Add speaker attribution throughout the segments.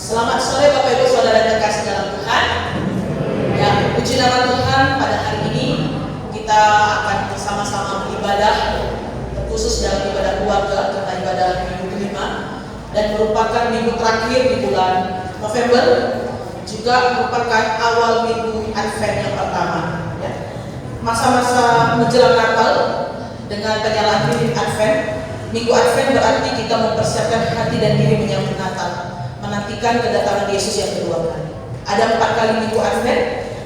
Speaker 1: Selamat sore Bapak Ibu Saudara yang terkasih dalam Tuhan. Ya, puji nama Tuhan, pada hari ini kita akan bersama-sama beribadah, khusus dalam ibadah keluarga karena ibadah minggu kelima dan merupakan minggu terakhir di bulan November, juga merupakan awal minggu Advent yang pertama. Ya. Masa-masa menjelang Natal dengan penyalaan lilin Advent. Minggu Advent berarti kita mempersiapkan hati dan diri menyambut Natal, menantikan kedatangan Yesus yang kedua kali. Ada 4 kali minggu Advent,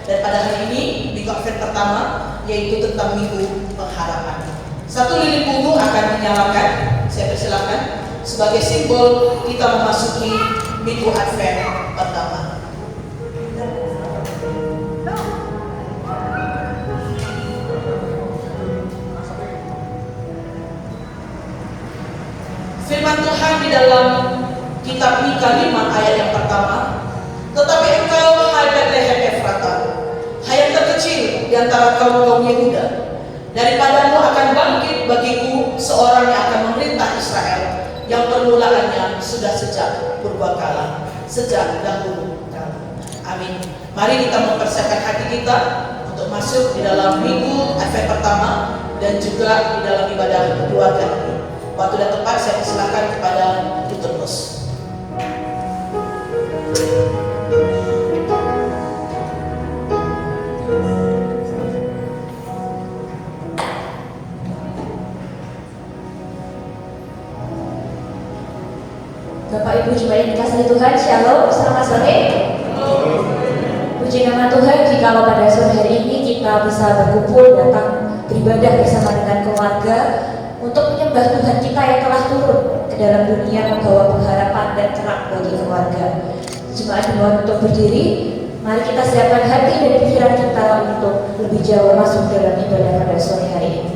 Speaker 1: dan pada hari ini minggu Advent pertama yaitu tentang minggu pengharapan. 1 lilin ungu akan menyalakan, saya persilakan, sebagai simbol kita memasuki minggu Advent pertama. Firman Tuhan di dalam kitab Mika 5 ayat yang pertama, tetapi engkau, hai Betlehem Efrata, hai yang terkecil di antara kaum Yehuda, daripadamu akan bangkit bagiku seorang yang akan memerintah Israel, yang permulaannya sudah sejak purbakala, sejak dahulu kala. Amin. Mari kita mempersiapkan hati kita untuk masuk di dalam minggu Advent pertama dan juga di dalam ibadah keluarga ini. Waktu dan tempat saya persilakan kepada Tutus.
Speaker 2: Bapak Ibu jemaat yang dikasihi Tuhan, Shalom, selamat sore. Puji nama Tuhan, jikalau pada sore hari ini kita bisa berkumpul datang beribadah bersama dengan keluarga untuk menyembah Tuhan kita yang telah turun ke dalam dunia membawa pengharapan dan terang bagi keluarga. Jemaat dimohon untuk berdiri. Mari kita siapkan hati dan pikiran kita untuk lebih jauh masuk dalam ibadah pada sore hari ini.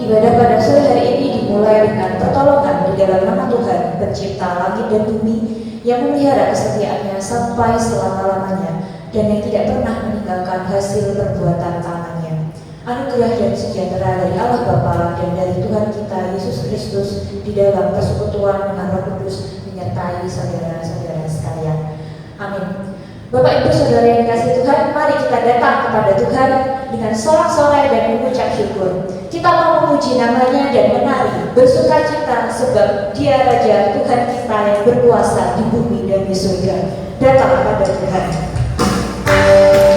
Speaker 2: Ibadah pada sore hari ini dimulai dengan pertolongan di dalam nama Tuhan, pencipta langit dan bumi, yang memelihara kesetiaannya sampai selama-lamanya dan yang tidak pernah meninggalkan hasil perbuatan tangannya. Anugerah dan sejahtera dari Allah Bapa dan dari Tuhan kita Yesus Kristus di dalam persekutuan dengan Roh Kudus menyertai saudara-saudara sekalian. Amin. Bapak Ibu Saudara yang dikasihi Tuhan, mari kita datang kepada Tuhan dengan sorak-sorai dan mengucap syukur. Kita mau memuji namanya dan menari, bersuka cita sebab Dia Raja Tuhan kita yang berkuasa di bumi dan di surga. Datang kepada Tuhan.
Speaker 3: Oh,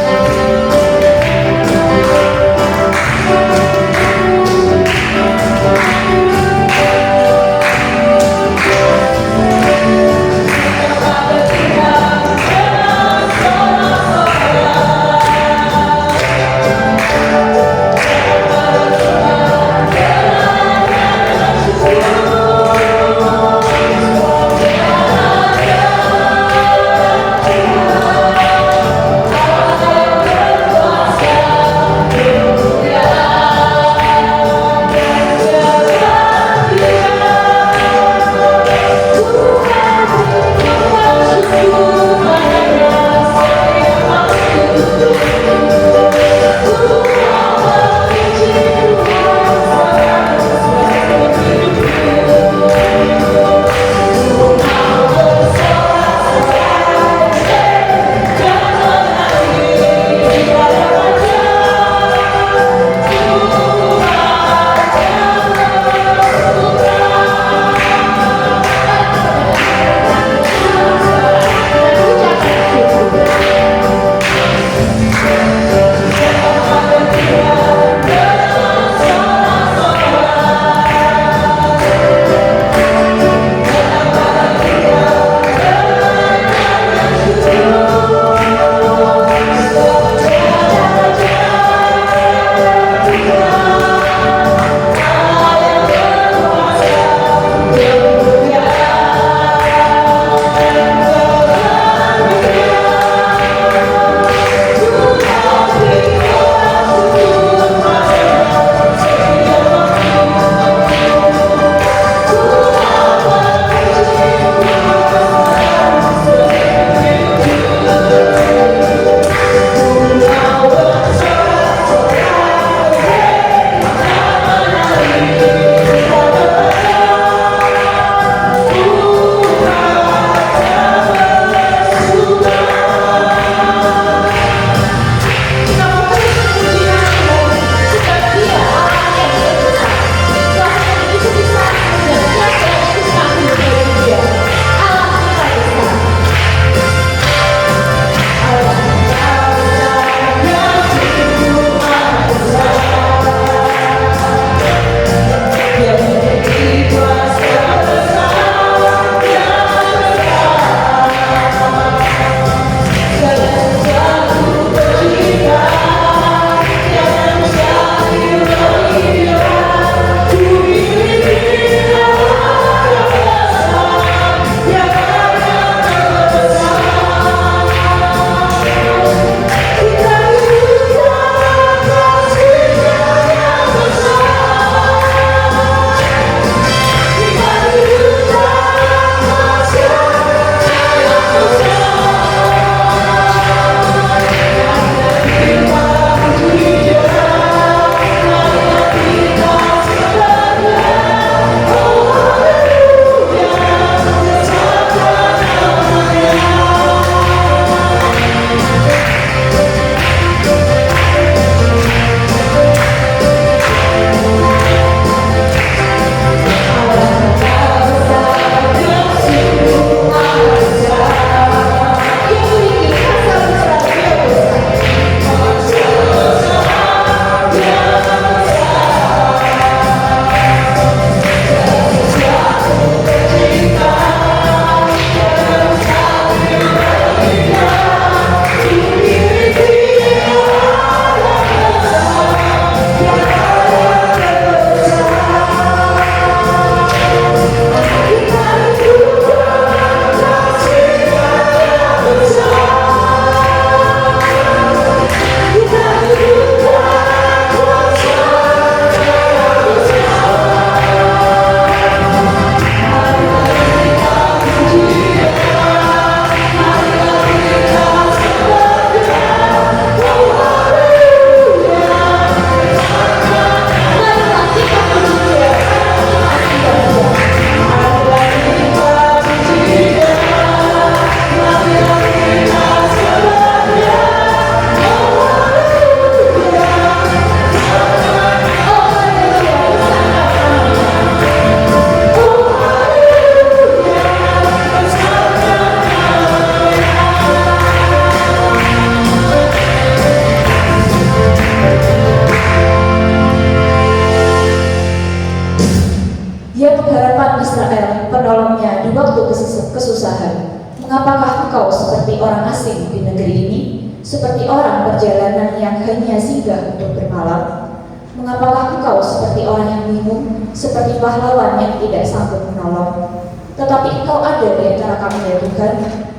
Speaker 2: seperti orang perjalanan yang hanya singgah untuk bermalam? Mengapakah engkau seperti orang yang bingung, seperti pahlawan yang tidak sanggup menolong? Tetapi engkau ada di antara kami ya Tuhan,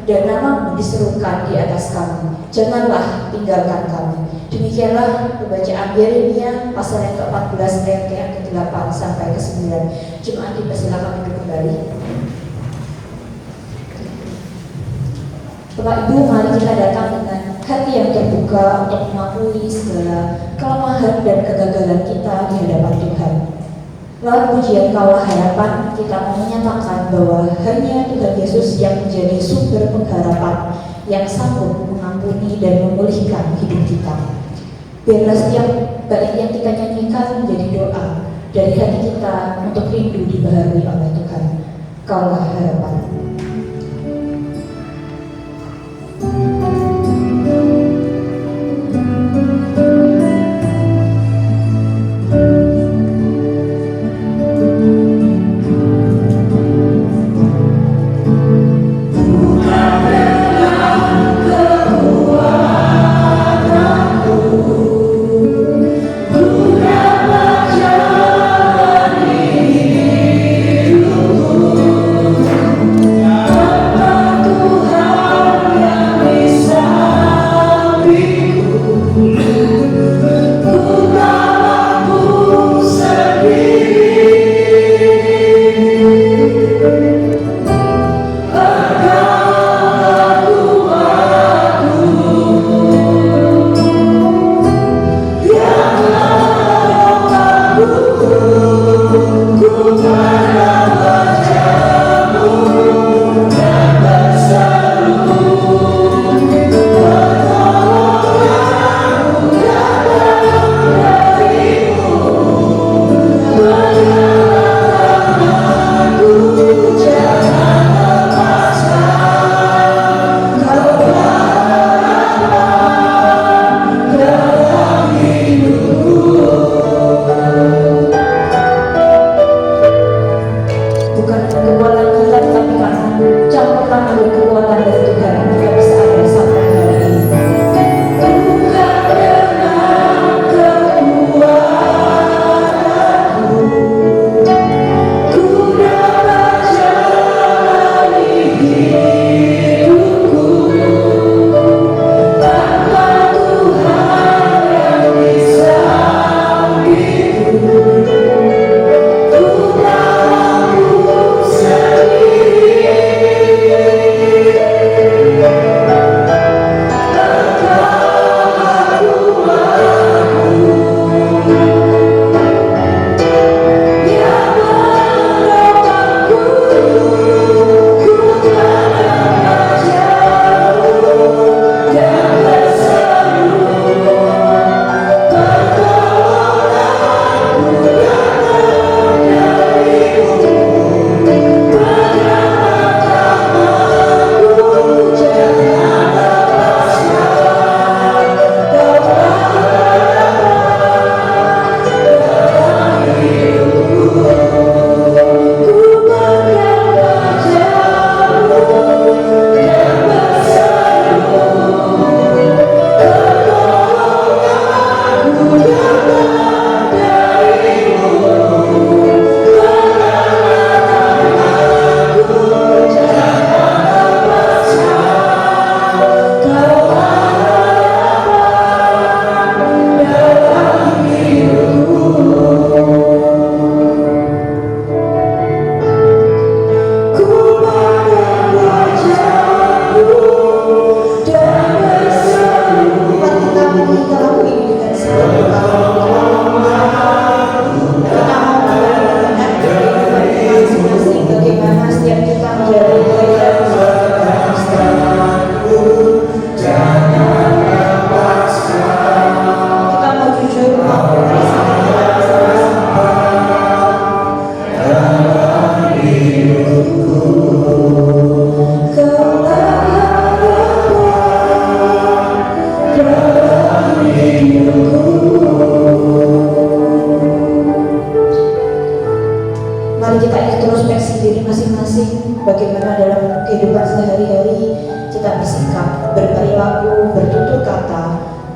Speaker 2: dan namamu diserukan di atas kami. Janganlah tinggalkan kami. Demikianlah pembacaan Yeremia pasal yang ke-14 ayat yang ke-8 sampai ke-9. Jemaat dipersilakan duduk kembali. Bapak Ibu, mari kita datang dengan hati yang terbuka untuk mengakui segala kelemahan dan kegagalan kita di hadapan Tuhan. Lewat pujian Kaulah Harapan, kita mau menyatakan bahwa hanya Tuhan Yesus yang menjadi sumber pengharapan yang sanggup mengampuni dan memulihkan hidup kita. Biarlah setiap bait yang kita nyanyikan menjadi doa dari hati kita untuk rindu dibaharui oleh Tuhan. Kaulah Harapan.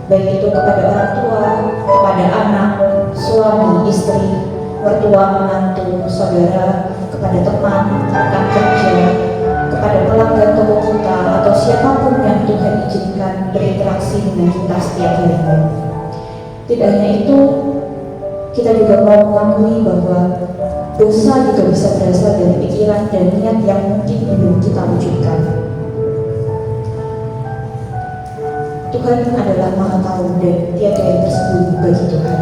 Speaker 2: baik itu kepada orang tua, kepada anak, suami, istri, mertua, menantu, saudara, kepada teman, rekan kerja, kepada pelanggan toko kita, atau siapapun yang Tuhan izinkan berinteraksi dengan kita setiap harinya. Tidak hanya itu, kita juga mau mengakui bahwa dosa juga bisa berasal dari pikiran dan niat yang mungkin belum kita wujudkan. Tuhan adalah Maha Tahu dan tiada yang tersembunyi bagi Tuhan.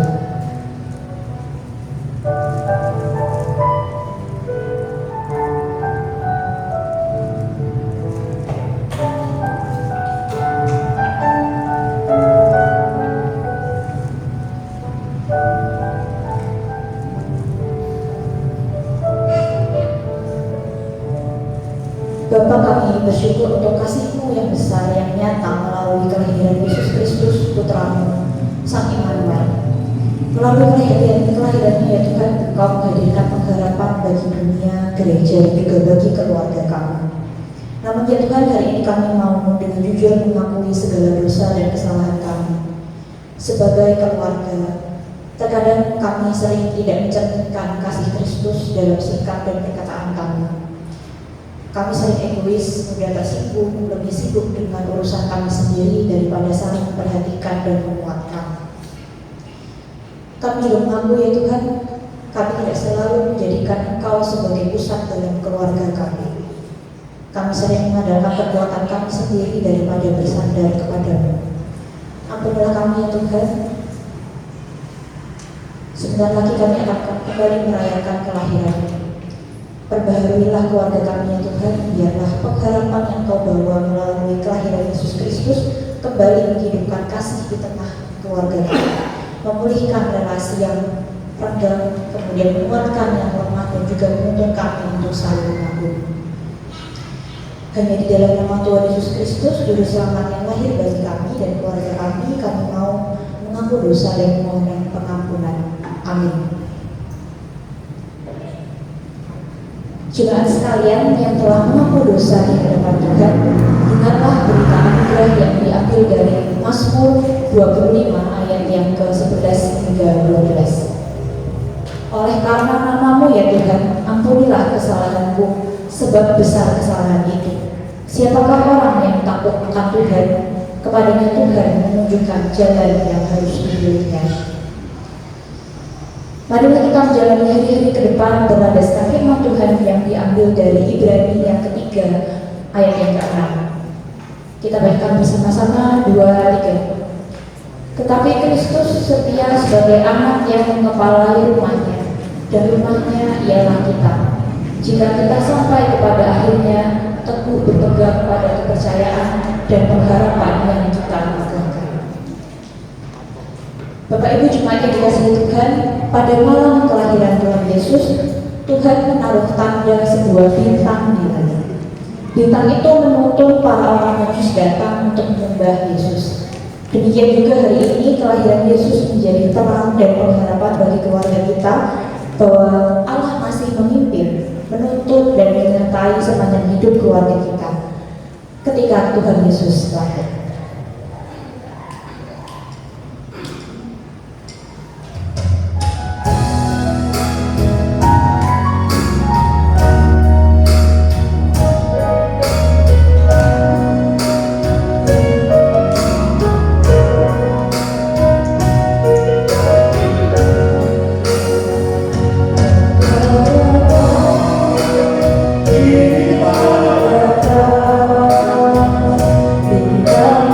Speaker 2: Bapa, kami bersyukur untuk kasih-Mu yang besar yang nyata melalui kelahiran Yesus Kristus Putra-Mu, Sang Immanuel. Melalui kelahirannya ya Tuhan, Engkau menghadirkan pengharapan bagi dunia, gereja, dan juga bagi keluarga kami. Namun ya Tuhan, hari ini kami mau dengan jujur mengakui segala dosa dan kesalahan kami. Sebagai keluarga, terkadang kami sering tidak mencerminkan kasih Kristus dalam sikap dan perkataan kami. Kami sering egois, mudah tersinggung, lebih sibuk dengan urusan kami sendiri daripada saling memperhatikan dan menguatkan. Kami juga mengakui ya Tuhan, kami tidak selalu menjadikan Engkau sebagai pusat dalam keluarga kami. Kami sering mengandalkan kekuatan kami sendiri daripada bersandar kepada-Mu. Ampunilah kami ya Tuhan. Sebentar lagi kami akan kembali merayakan kelahiran-Mu. Perbaharuilah keluarga kami ya Tuhan, biarlah pengharapan yang Kau bawa melalui kelahiran Yesus Kristus kembali menghidupkan kasih di tengah keluarga kami, memulihkan relasi yang renggang, kemudian menguatkan yang lemah dan juga menuntun kami untuk saling mengagumi. Hanya di dalam nama Tuhan Yesus Kristus, Juru Selamat yang lahir bagi kami dan keluarga kami mau mengaku dosa dan memohon pengampunan. Amin. Jemaat sekalian yang telah mengaku dosa di hadapan Tuhan, dengarlah berita anugerah yang diambil dari Mazmur 25 ayat yang ke-11 hingga 12. Oleh karena nama-Mu ya Tuhan, ampunilah kesalahanku, sebab besar kesalahan itu. Siapakah orang yang takut akan Tuhan? Kepadanya Tuhan menunjukkan jalan yang harus dipilihnya. Marilah kita menjalani hari-hari ke depan berdasarkan firman Tuhan yang diambil dari Ibrani yang ketiga ayat yang ke-6. Kita bacakan bersama-sama 2-3. Tetapi Kristus setia sebagai anak yang mengepalai rumahnya, dan rumahnya ialah kita. Jika kita sampai kepada akhirnya teguh berpegang pada kepercayaan dan pengharapan yang kita pegang. Bapak Ibu jemaat yang dikasihi Tuhan, pada malam kelahiran Tuhan Yesus, Tuhan menaruh tanda sebuah bintang di langit. Bintang itu menuntun para orang Majus datang untuk menyembah Yesus. Demikian juga hari ini kelahiran Yesus menjadi terang dan pengharapan bagi keluarga kita bahwa Allah masih memimpin, menuntun dan menyertai sepanjang hidup keluarga kita ketika Tuhan Yesus lahir.
Speaker 3: Kita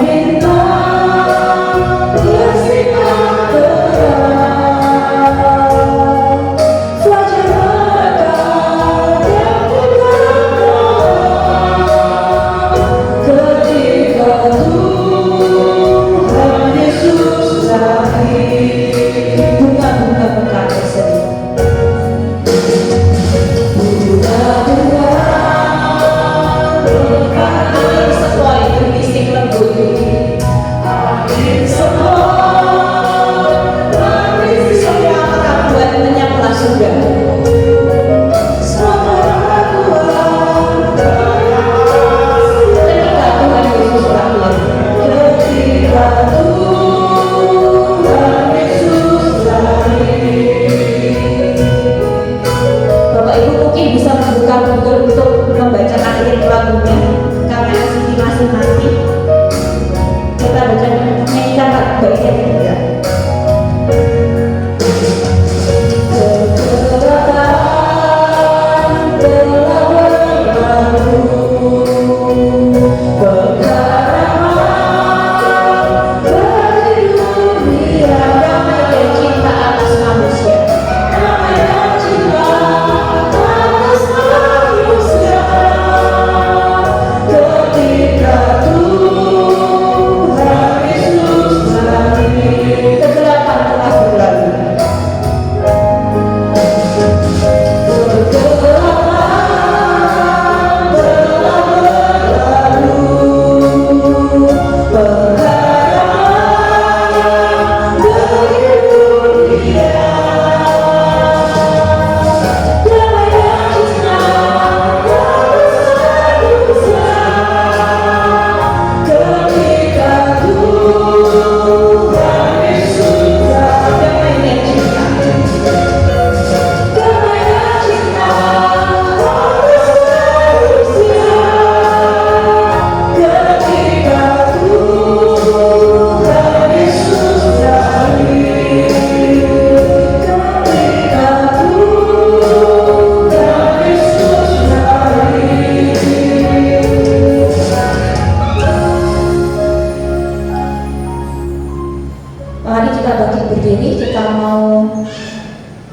Speaker 2: berdiri, kita mau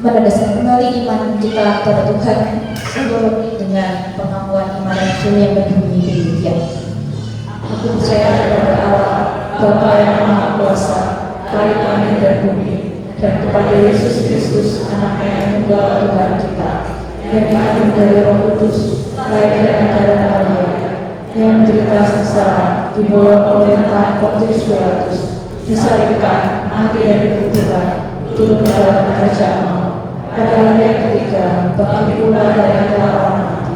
Speaker 2: menegaskan kembali iman kita kepada Tuhan seluruh dengan pengakuan iman Rasul yang berbunyi demikian. Aku percaya kepada Allah, Bapa yang Maha Kuasa, Khalik langit dan bumi, dan kepada Yesus Kristus, Anaknya yang tunggal Tuhan kita, yang dikandung dari Roh Kudus, lahir dari darah Maria, yang menderita sengsara, dibolong oleh tangan Pontius Pilatus, disalibkan, mati dan dikuburkan, turun ke dalam kerajaan Allah. Pada hari yang ketiga, bangkit pula dari antara orang mati,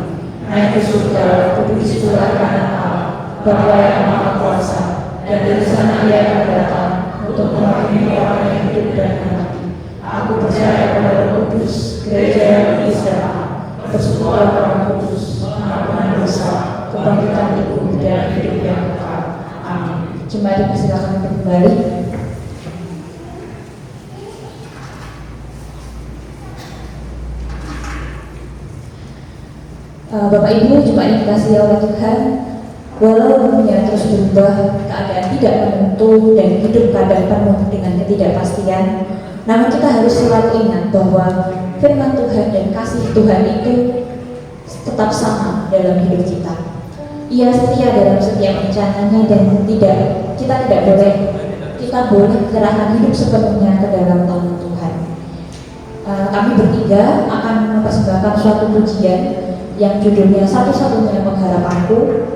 Speaker 2: naik ke surga, duduk di sebelah kanan Allah, Bapa yang Maha Kuasa, dan dari sana Ia akan datang untuk menghakimi orang yang hidup dan yang mati. Aku percaya kepada Roh Kudus, gereja yang Israel, persekutuan orang kudus, pengampunan dosa, kebangkitan tubuh dan hidup yang kekal. Amin. Jemaat dipersilakan untuk kembali. Bapak Ibu, jemaat yang dikasihi oleh Tuhan, walau dunia terus berubah, keadaan tidak menentu dan hidup kadang penuh dengan ketidakpastian, namun kita harus selalu ingat bahwa firman Tuhan dan kasih Tuhan itu tetap sama dalam hidup kita. Ia setia dalam setiap rencananya dan kita boleh menyerahkan hidup sepenuhnya ke dalam tangan Tuhan. Kami bertiga akan mempersembahkan suatu pujian yang judulnya Satu-satunya Pengharapanku.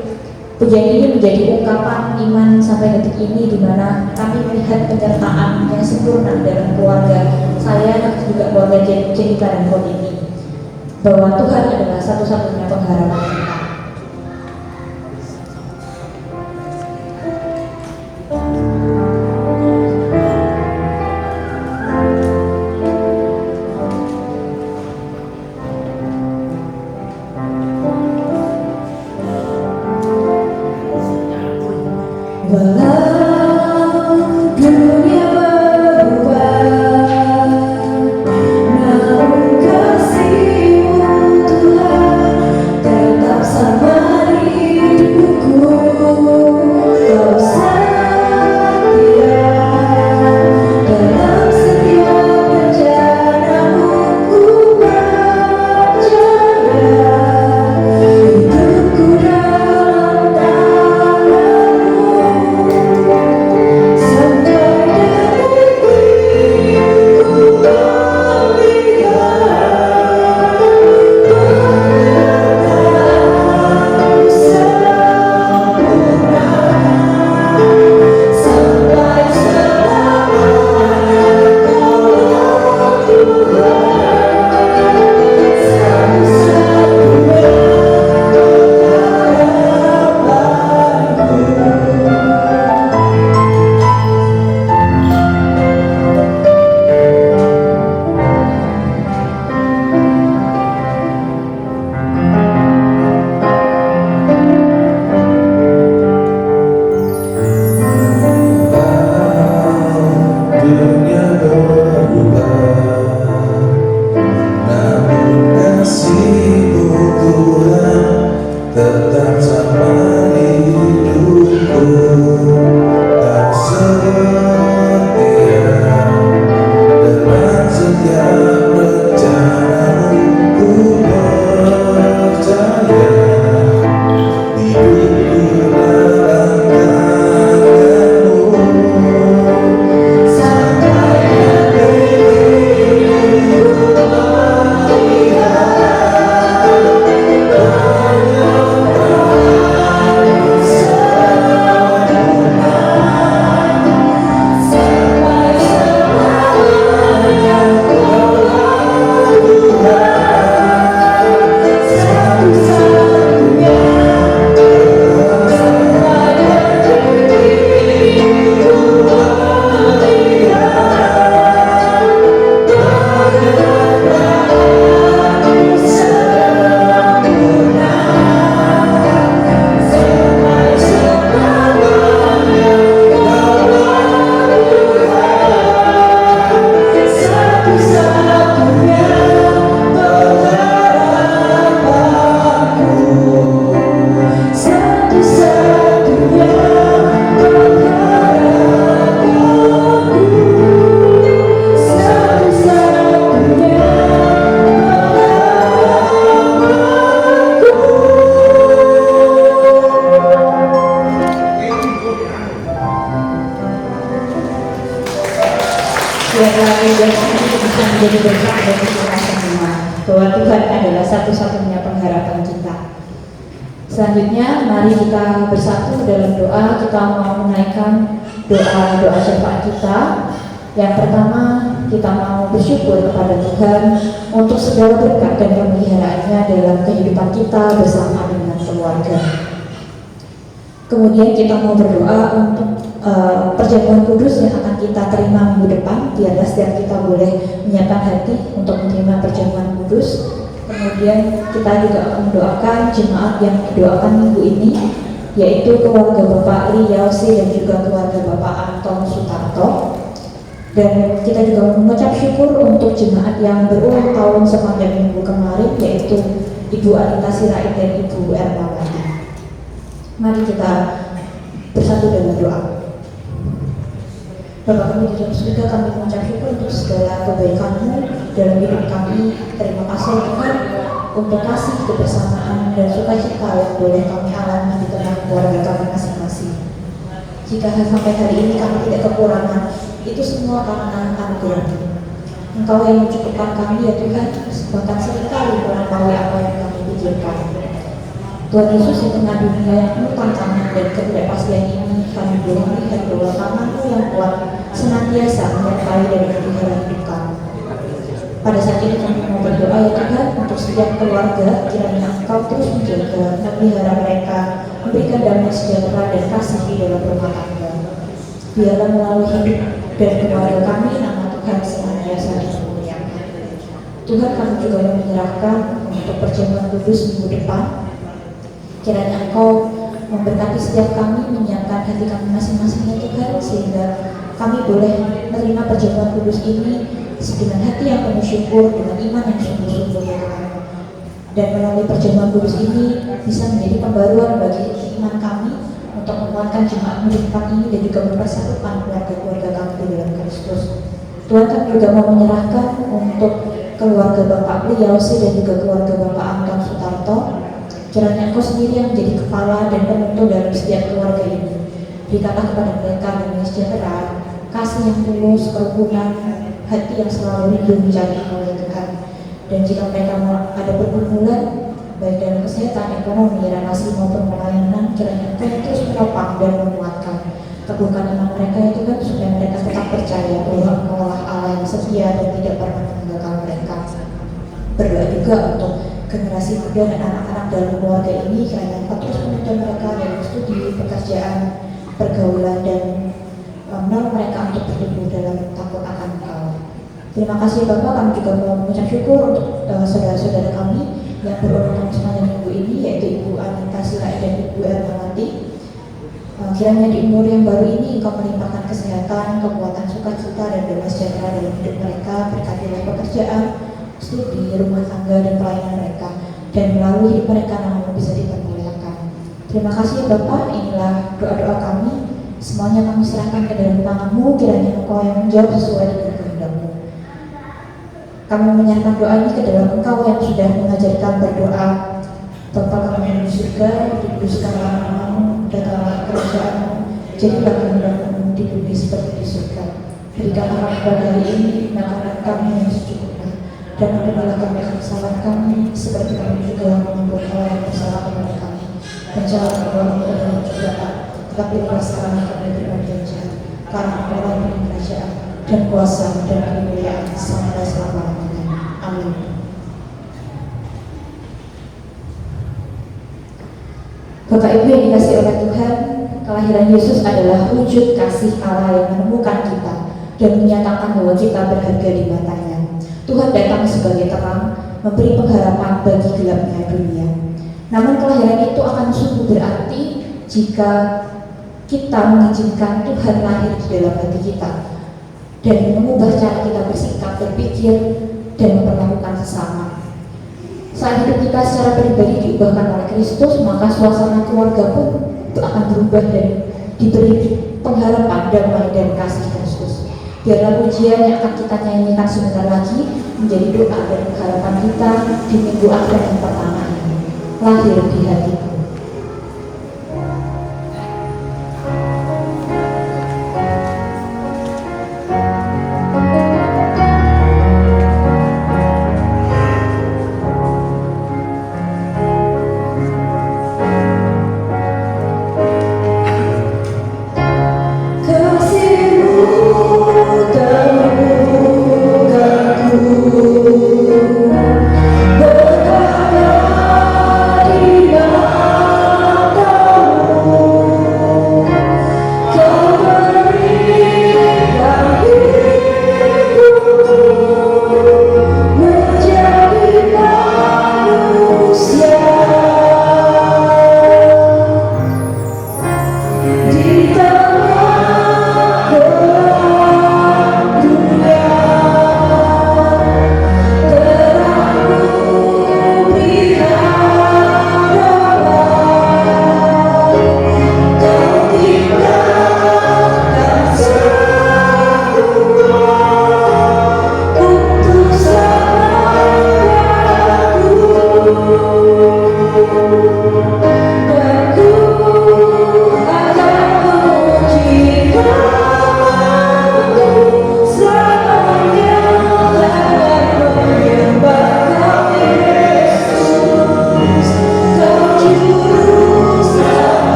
Speaker 2: Pujian ini menjadi ungkapan iman sampai detik ini, di mana kami melihat penyertaan yang sempurna dalam keluarga saya dan juga keluarga Jennifer dan Kodi ini, bahwa Tuhan adalah satu-satunya pengharapan kita.
Speaker 3: Tetap
Speaker 2: Biarlah Tuhan ini bisa menjadi berkat bagi kita semua, bahwa Tuhan adalah satu-satunya pengharapan kita. Selanjutnya, mari kita bersatu dalam doa. Kita mau menaikkan doa syafaat kita. Yang pertama, kita mau bersyukur kepada Tuhan untuk segala berkat dan pemeliharaannya dalam kehidupan kita bersama dengan keluarga. Kemudian kita mau berdoa untuk perjamuan kudus yang akan kita terima minggu depan. Biarlah setiap kita boleh menyiapkan hati untuk menerima perjamuan kudus. Kemudian kita juga akan mendoakan jemaat yang didoakan minggu ini, yaitu keluarga Bapak Li Yausi dan juga keluarga Bapak Anton Sutarto. Dan kita juga mengucap syukur untuk jemaat yang berulang tahun sepanjang minggu kemarin, yaitu Ibu Anita Sirait dan Ibu Ermawati. Mari kita bersatu dalam doa. Bapa kami di dalam surga, kami mengucap syukur untuk segala kebaikan-Mu dalam hidup kami. Terima kasih Tuhan untuk kasih, kebersamaan, dan sukacita yang boleh kami alami di tengah keluarga kami masing-masing. Jika sampai hari ini kami tidak kekurangan, itu semua karena anugerah-Mu. Engkau yang mencukupkan kami ya Tuhan, bahkan seringkali melampaui apa yang kami pikirkan. Tuhan Yesus, di tengah dunia yang penuh tantangan dan ketidakpastian ini, kami boleh melihat bahwa tangan-Mu yang kuat senantiasa menyertai dan memelihara hidup kami. Pada saat ini kami mau berdoa ya Tuhan untuk setiap keluarga, kiranya Engkau terus menjaga, memelihara mereka, memberikan damai sejahtera dan kasih di dalam rumah tangga. Biarlah melalui hidup dan keluarga kami, nama Tuhan senantiasa dimuliakan. Tuhan, kami juga menyerahkan untuk perjamuan kudus minggu depan. Kiranya Engkau memberkati setiap kami, menyiapkan hati kami masing-masing ya Tuhan, sehingga kami boleh menerima perjamuan kudus ini dengan hati yang penuh syukur, dengan iman yang sungguh-sungguh ya Tuhan. Dan melalui perjamuan kudus ini bisa menjadi pembaruan bagi iman kami untuk menguatkan jemaat di tempat ini dan juga mempersatukan keluarga-keluarga kami di dalam Kristus. Tuhan, kami juga mau menyerahkan untuk keluarga Bapak Li Yausi dan juga keluarga Bapak Anton Sutarto. Kiranya Engkau sendiri yang menjadi kepala dan penuntun dalam setiap keluarga ini. Berikanlah kepada mereka damai sejahtera, kasih yang tulus, kerukunan, hati yang selalu rindu mencari Engkau ya Tuhan. Dan jika mereka ada pergumulan, baik dalam kesehatan, ekonomi, relasi maupun pelayanan, kiranya Engkau terus menopang dan menguatkan. Teguhkan iman mereka ya Tuhan, supaya mereka tetap percaya bahwa Engkau lah Allah yang setia dan tidak pernah meninggalkan mereka. Berdoa juga untuk generasi muda dan anak-anak dalam keluarga ini, kiranya Engkau terus menuntun mereka dalam studi, pekerjaan, pergaulan, dan menolong mereka untuk bertumbuh dalam takut akan Engkau. Terima kasih Bapak, kami juga mau mengucap syukur untuk saudara-saudara kami yang berulang tahun sepanjang minggu ini, yaitu Ibu Anita Sirait dan Ibu Ermawati. Kiranya di umur yang baru ini Engkau melimpahkan kesehatan, kekuatan, sukacita, dan damai sejahtera dalam hidup mereka. Berkatilah pekerjaan, studi, rumah tangga, dan pelayanan mereka, dan melalui hidup mereka nama-Mu bisa dipermuliakan. Terima kasih Bapak, inilah doa-doa kami. Semuanya kami serahkan ke dalam tangan-Mu, kiranya Engkau yang menjawab sesuai dengan kehendak-Mu. Kami menyerahkan doa ini ke dalam Engkau yang sudah mengajarkan berdoa. Bapa kami yang di surga, dikuduskanlah nama-Mu, datanglah kerajaan-Mu, jadilah kehendak-Mu di bumi seperti di surga. Berikanlah kami pada hari ini makanan kami yang secukupnya, dan ampunilah kami kesalahan kami, seperti kami juga mengampuni orang yang bersalah kepada kami. Dan jangan membawa kami ke dalam cobaan, tetapi lepaskanlah kami dari yang jahat. Karena Engkau yang kerajaan dan kuasa dan kemuliaan sampai selama-lamanya. Amin. Bapak Ibu yang dikasihi oleh Tuhan, kelahiran Yesus adalah wujud kasih Allah yang menemukan kita dan menyatakan bahwa kita berharga di matanya. Tuhan datang sebagai terang, memberi pengharapan bagi gelapnya dunia. Namun kelahiran itu akan sungguh berarti jika kita mengizinkan Tuhan lahir di dalam hati kita dan mengubah cara kita bersikap, berpikir, dan memperlakukan sesama. Saat hidup kita secara pribadi diubahkan oleh Kristus, maka suasana keluarga pun akan berubah dan diberi pengharapan, damai, dan kasih Kristus. Biarlah pujian yang akan kita nyanyikan sebentar lagi menjadi doa dan pengharapan kita di minggu akhir yang pertama ini. Lahir di hatiku.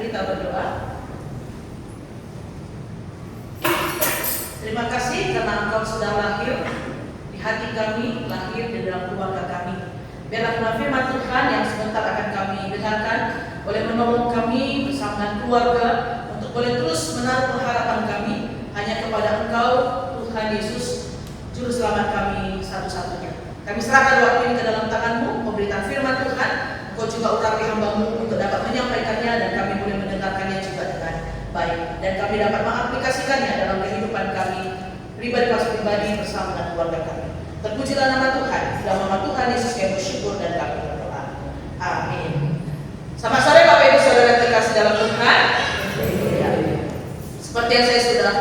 Speaker 1: kita berdoa. Terima kasih karena Engkau sudah lahir di hati kami, lahir di dalam keluarga kami. Biarlah firman Tuhan yang sebentar akan kami dengarkan boleh menolong kami bersama dengan keluarga untuk boleh terus menaruh pengharapan kami hanya kepada Engkau, Tuhan Yesus, Juru Selamat kami satu-satunya. Kami serahkan waktu ini ke dalam tangan-Mu, pemberitaan firman Tuhan. Engkau juga urapi hamba-Mu untuk dapat menyampaikannya dan kami boleh mendengarkannya juga dengan baik. Dan kami dapat mengaplikasikannya dalam kehidupan kami pribadi bersama dengan keluarga kami. Terpujilah nama Tuhan, dalam nama Tuhan Yesus kami bersyukur dan kami berdoa. Amin. Selamat sore Bapak Ibu Saudara terkasih dalam Tuhan. Seperti yang saya sudah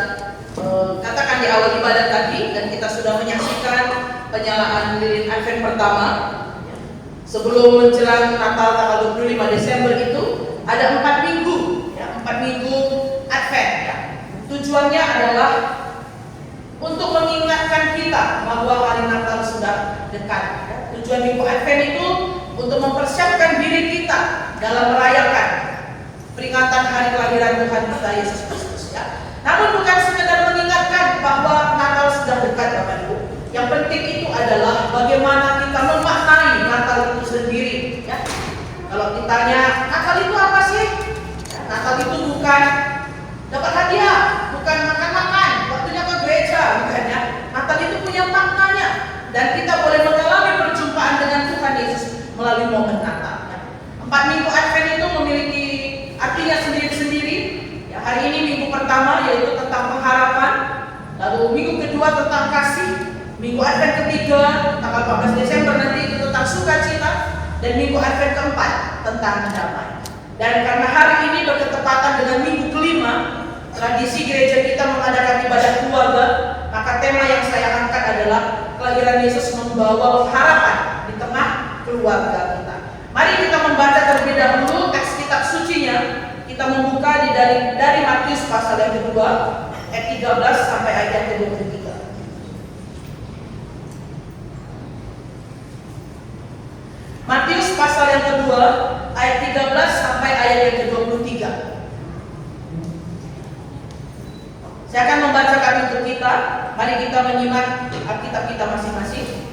Speaker 1: katakan di awal ibadah tadi, dan kita sudah menyaksikan penyalaan lilin Advent pertama. Sebelum menjelang Natal tanggal 25 Desember itu ada 4 minggu, 4 minggu Advent. Tujuannya adalah untuk mengingatkan kita bahwa hari Natal sudah dekat. Tujuan minggu Advent itu untuk mempersiapkan diri kita dalam merayakan peringatan hari kelahiran Tuhan kita Yesus Kristus. Namun bukan sekedar mengingatkan bahwa Natal sudah dekat, Bapak Ibu. Yang penting itu adalah bagaimana kita memaknai Natal itu sendiri. Kalau ditanya Natal itu apa sih? Natal itu bukan dapat hadiah, bukan makan-makan, waktunya ke gereja, bukan ya. Natal itu punya maknanya dan kita boleh mengalami perjumpaan dengan Tuhan Yesus melalui momen Natal. 4 minggu Advent itu memiliki artinya sendiri-sendiri. Hari ini minggu pertama yaitu tentang pengharapan, lalu minggu kedua tentang kasih, minggu Advent ketiga tanggal 14 Desember nanti itu tentang sukacita, dan minggu Advent keempat tentang damai. Dan karena hari ini berketepatan dengan minggu kelima, tradisi gereja kita mengadakan ibadah keluarga, maka tema yang saya angkat adalah kelahiran Yesus membawa pengharapan di tengah keluarga kita. Mari kita membaca terlebih dahulu teks kitab sucinya. Kita membuka dari Matius pasal yang kedua, ayat 13 sampai ayat yang ke-23. Matius pasal yang kedua, ayat 13 sampai ayat yang ke-23. Saya akan membacakan untuk kita. Mari kita menyimak Alkitab kita masing-masing.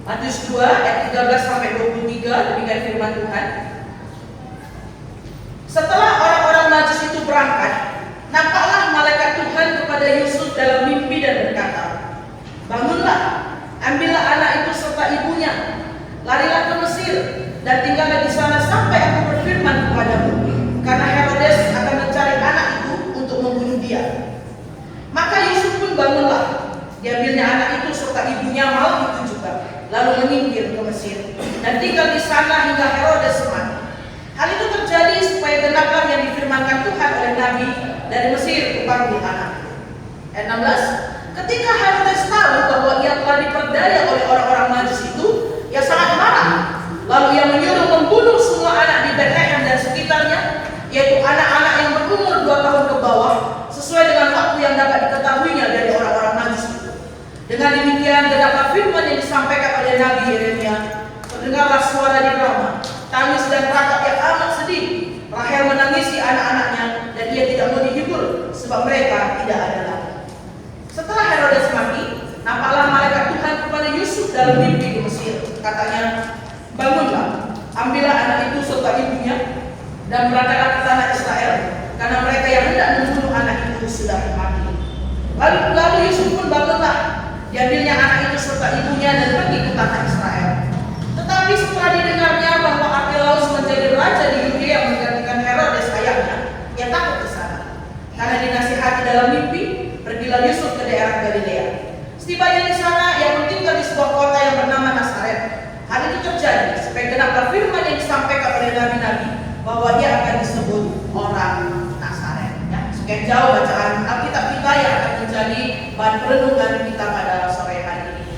Speaker 1: Matius 2 ayat 13 sampai 23, demikian firman Tuhan. Setelah orang-orang Najis itu berangkat, nampaklah malaikat Tuhan kepada Yusuf dalam mimpi dan berkata, "Bangunlah, ambillah anak itu serta ibunya, larilah ke Mesir dan tinggallah di sana sampai aku berfirman kepadamu, karena Herodes akan mencari anak itu untuk membunuh dia." Maka Yusuf pun bangunlah, diambilnya anak itu serta ibunya malam itu juga, lalu menyingkir ke Mesir dan tinggal di sana hingga Herodes mati. Hal itu terjadi supaya genaplah yang difirmankan Tuhan oleh Nabi, dari Mesir kupanggil anak. Ayat 16, ketika Herodes tahu bahwa ia telah diperdaya oleh orang-orang Majus itu, ia sangat marah. Lalu ia menyuruh membunuh semua anak di Betlehem dan sekitarnya, yaitu anak-anak yang berumur 2 tahun ke bawah, sesuai dengan waktu yang dapat diketahuinya dari orang-orang Majus itu. Dengan demikian genaplah firman yang disampaikan oleh Nabi Yeremia, "Terdengarlah suara di Rama, tangis dan ratap yang amat sedih. Rahel menangisi anak-anaknya dan ia tidak mau dihibur sebab mereka tidak ada lagi." Setelah Herodes mati, nampaklah malaikat Tuhan kepada Yusuf dalam mimpi di Mesir. Katanya, "Bangunlah, ambillah anak itu serta ibunya dan berangkatlah ke tanah Israel, karena mereka yang hendak membunuh anak itu sudah mati." Lalu Yusuf pun bangunlah, diambilnya anak itu serta ibunya dan pergi ke tanah Israel. Tetapi setelah didengarnya bahwa Archelaus menjadi raja di Yudea menggantikan Herodes ayahnya, ia takut ke sana. Karena dinasihati dalam mimpi, pergilah Yusuf ke daerah Galilea. Setibanya di sana, ia tinggal di sebuah kota yang bernama Nazaret. Hal itu terjadi supaya genaplah firman yang disampaikan oleh nabi-nabi bahwa dia akan disebut orang Nazaret. Sekian jauh bacaan Alkitab kita yang akan menjadi bahan perenungan kita pada sore hari ini.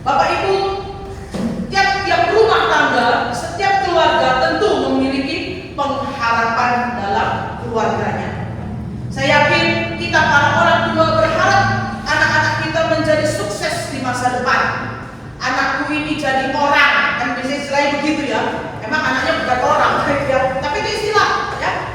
Speaker 1: Bapak Ibu, tiap rumah tangga, setiap keluarga tentu memiliki pengharapan dalam keluarganya. Saya yakin kita para orang tua berharap anak-anak kita menjadi sukses di masa depan. Anakku ini jadi orang, kan biasanya istilahnya begitu ya. Emang anaknya bukan orang, tapi itu istilah ya.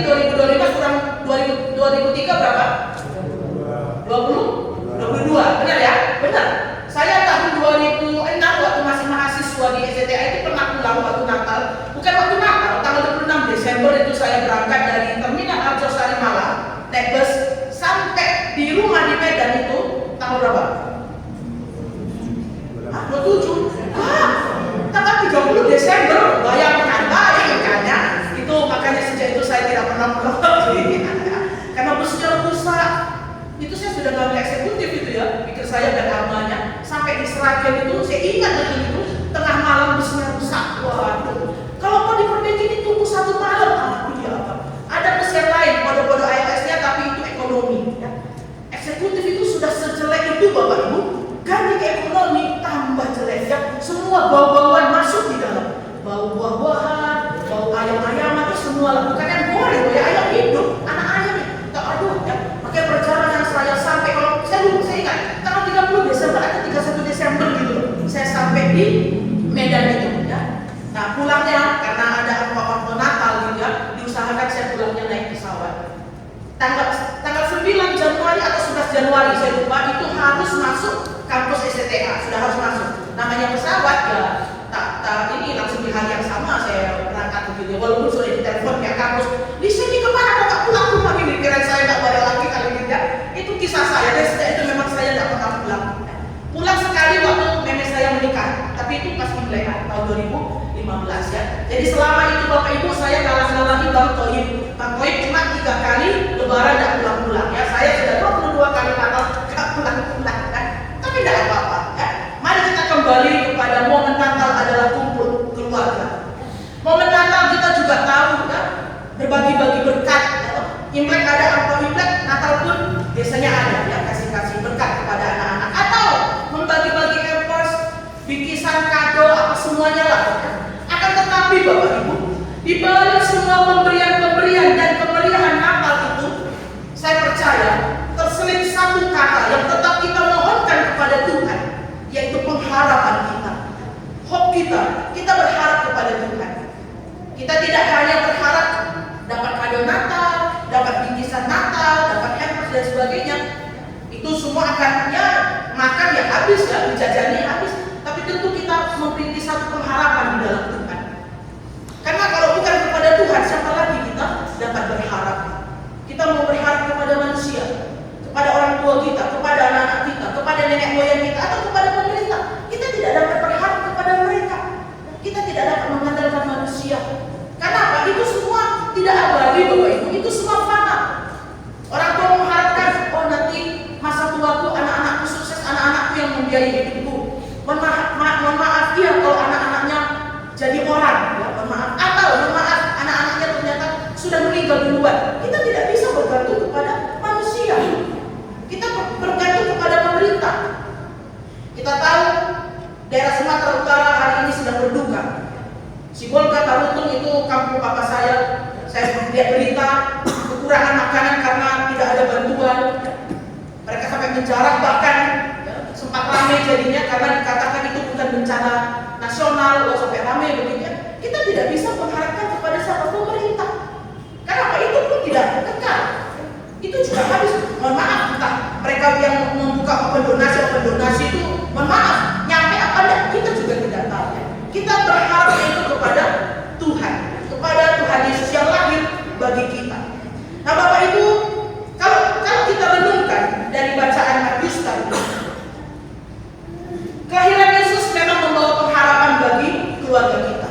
Speaker 1: berarti 2025 kurang 2003 berapa? 22, benar ya? Benar. Saya tahun 2006 waktu masih mahasiswa di SCTA itu pernah pulang waktu Natal. Bukan waktu Natal, tanggal 26 Desember itu saya berangkat dari Terminal Arjosari Malang, naik bus sampai di rumah di Medan itu tanggal berapa? 27. Tanggal 30 Desember. Bayangkan ya. Itu makanya sejak itu saya tidak pernah pulang lagi. Karena busnya rusak. Itu saya sudah ngambil eksekutif itu ya, pikir saya dan amalnya sampai di Seragen itu saya ingat betul itu tengah malam busnya rusak. Waduh, kalau mau diperbaiki ditunggu 1 malam, anakku dia apa? Ada bus yang lain kode-kode iOS-nya tapi itu ekonomi ya. Eksekutif itu sudah sejelek itu Bapak Ibu, ganti ke ekonomi tambah jelek ya. Semua bau-bauan masuk di dalam, bau buah-buahan, bau ayam-ayaman itu semua bukan yang goreng ya, ayam hidup, anak ayam tak aduh ya. Pakai perjalanan saya sampai kalau saya ingat tanggal 30 Desember atau 31 Desember gitu saya sampai di Medan itu ya. Nah pulangnya karena ada apa-apa Natal gitu ya, diusahakan saya pulangnya naik pesawat. Tanggal 9 Januari atau 11 Januari saya lupa itu harus masuk kampus SCTA, sudah harus masuk. Namanya pesawat ya tak ini langsung di hari yang sama saya berangkat begitu. Walaupun sudah ditelepon ya kampus, di sini kemana kok tak pulang ini? Kira saya nggak balik lagi kali ini ya. Itu kisah saya dan sejak itu memang saya nggak pernah pulang. Pulang sekali waktu nenek saya menikah, tapi itu pas Imlek tahun 2015 ya. Jadi selama itu Bapak Ibu saya ngalah-ngalahi Bang Toib. Bang Toib cuma 3 kali Lebaran nggak pulang-pulang ya. Saya sudah 22 kali Natal nggak pulang-pulang ya. Tapi tidak apa-apa ya. Mari kita kembali kepada momen Natal adalah kumpul keluarga. Momen Natal kita juga tahu ya, berbagi-bagi berkat ya. Imlek ada apa Imlek, Natal pun biasanya ada ya, kasih-kasih berkat kepada anak-anak atau membagi-bagi hampers, bingkisan kado apa semuanya lah ya. Akan tetapi Bapak Ibu, di balik semua pemberian-pemberian dan kemeriahan Natal itu, saya percaya terselip satu kata yang tetap kita mohonkan kepada Tuhan, yaitu pengharapan kita, hope kita berharap kepada Tuhan. Kita tidak hanya berharap dapat kado Natal, dapat bingkisan Natal, dapat hampers dan sebagainya. Itu semua akan ya makan ya habis ya, dijajani habis. Tapi tentu kita memiliki satu pengharapan di dalam Tuhan. Karena kalau bukan kepada Tuhan, siapa lagi kita dapat berharap? Kita mau berharap kepada manusia, kepada orang tua kita, kepada anak-anak kita, kepada nenek moyang kita, atau kepada pemerintah. Kita tidak dapat berharap kepada mereka. Kita tidak dapat mengandalkan manusia. Karena apa? Itu semua tidak abadi Bapak Ibu, itu semua fana. Orang tua mengharapkan, oh nanti masa tuaku anak-anakku sukses, anak-anakku yang membiayai hidupku. Mohon maaf ya kalau anak-anaknya jadi orang, ya, mohon maaf. Atau mohon maaf anak-anaknya ternyata sudah meninggal duluan. Kita tidak bisa bergantung kepada manusia. Kita bergantung kepada pemerintah. Kita tahu daerah Sumatera Utara hari ini sedang berduka. Sibolga Tarutung itu kampung papa saya lihat berita kekurangan makanan karena tidak ada bantuan. Mereka sampai menjarah bahkan sempat ramai jadinya karena dikatakan itu bukan bencana nasional, sampai ramai begini. Kita tidak bisa mengharapkan kepada siapa pemerintah. Karena apa? Itu pun tidak kekal. Itu juga habis. Mohon maaf, entah mereka yang membuka open donasi itu, mohon maaf, nyampe apa enggak? Kita juga tidak tahu. Kita berharap itu kepada Tuhan, kepada Tuhan Yesus yang lahir bagi kita. Nah Bapak Ibu, kalau kita renungkan dari bacaan Matius tadi, kelahiran Yesus memang membawa pengharapan bagi keluarga kita.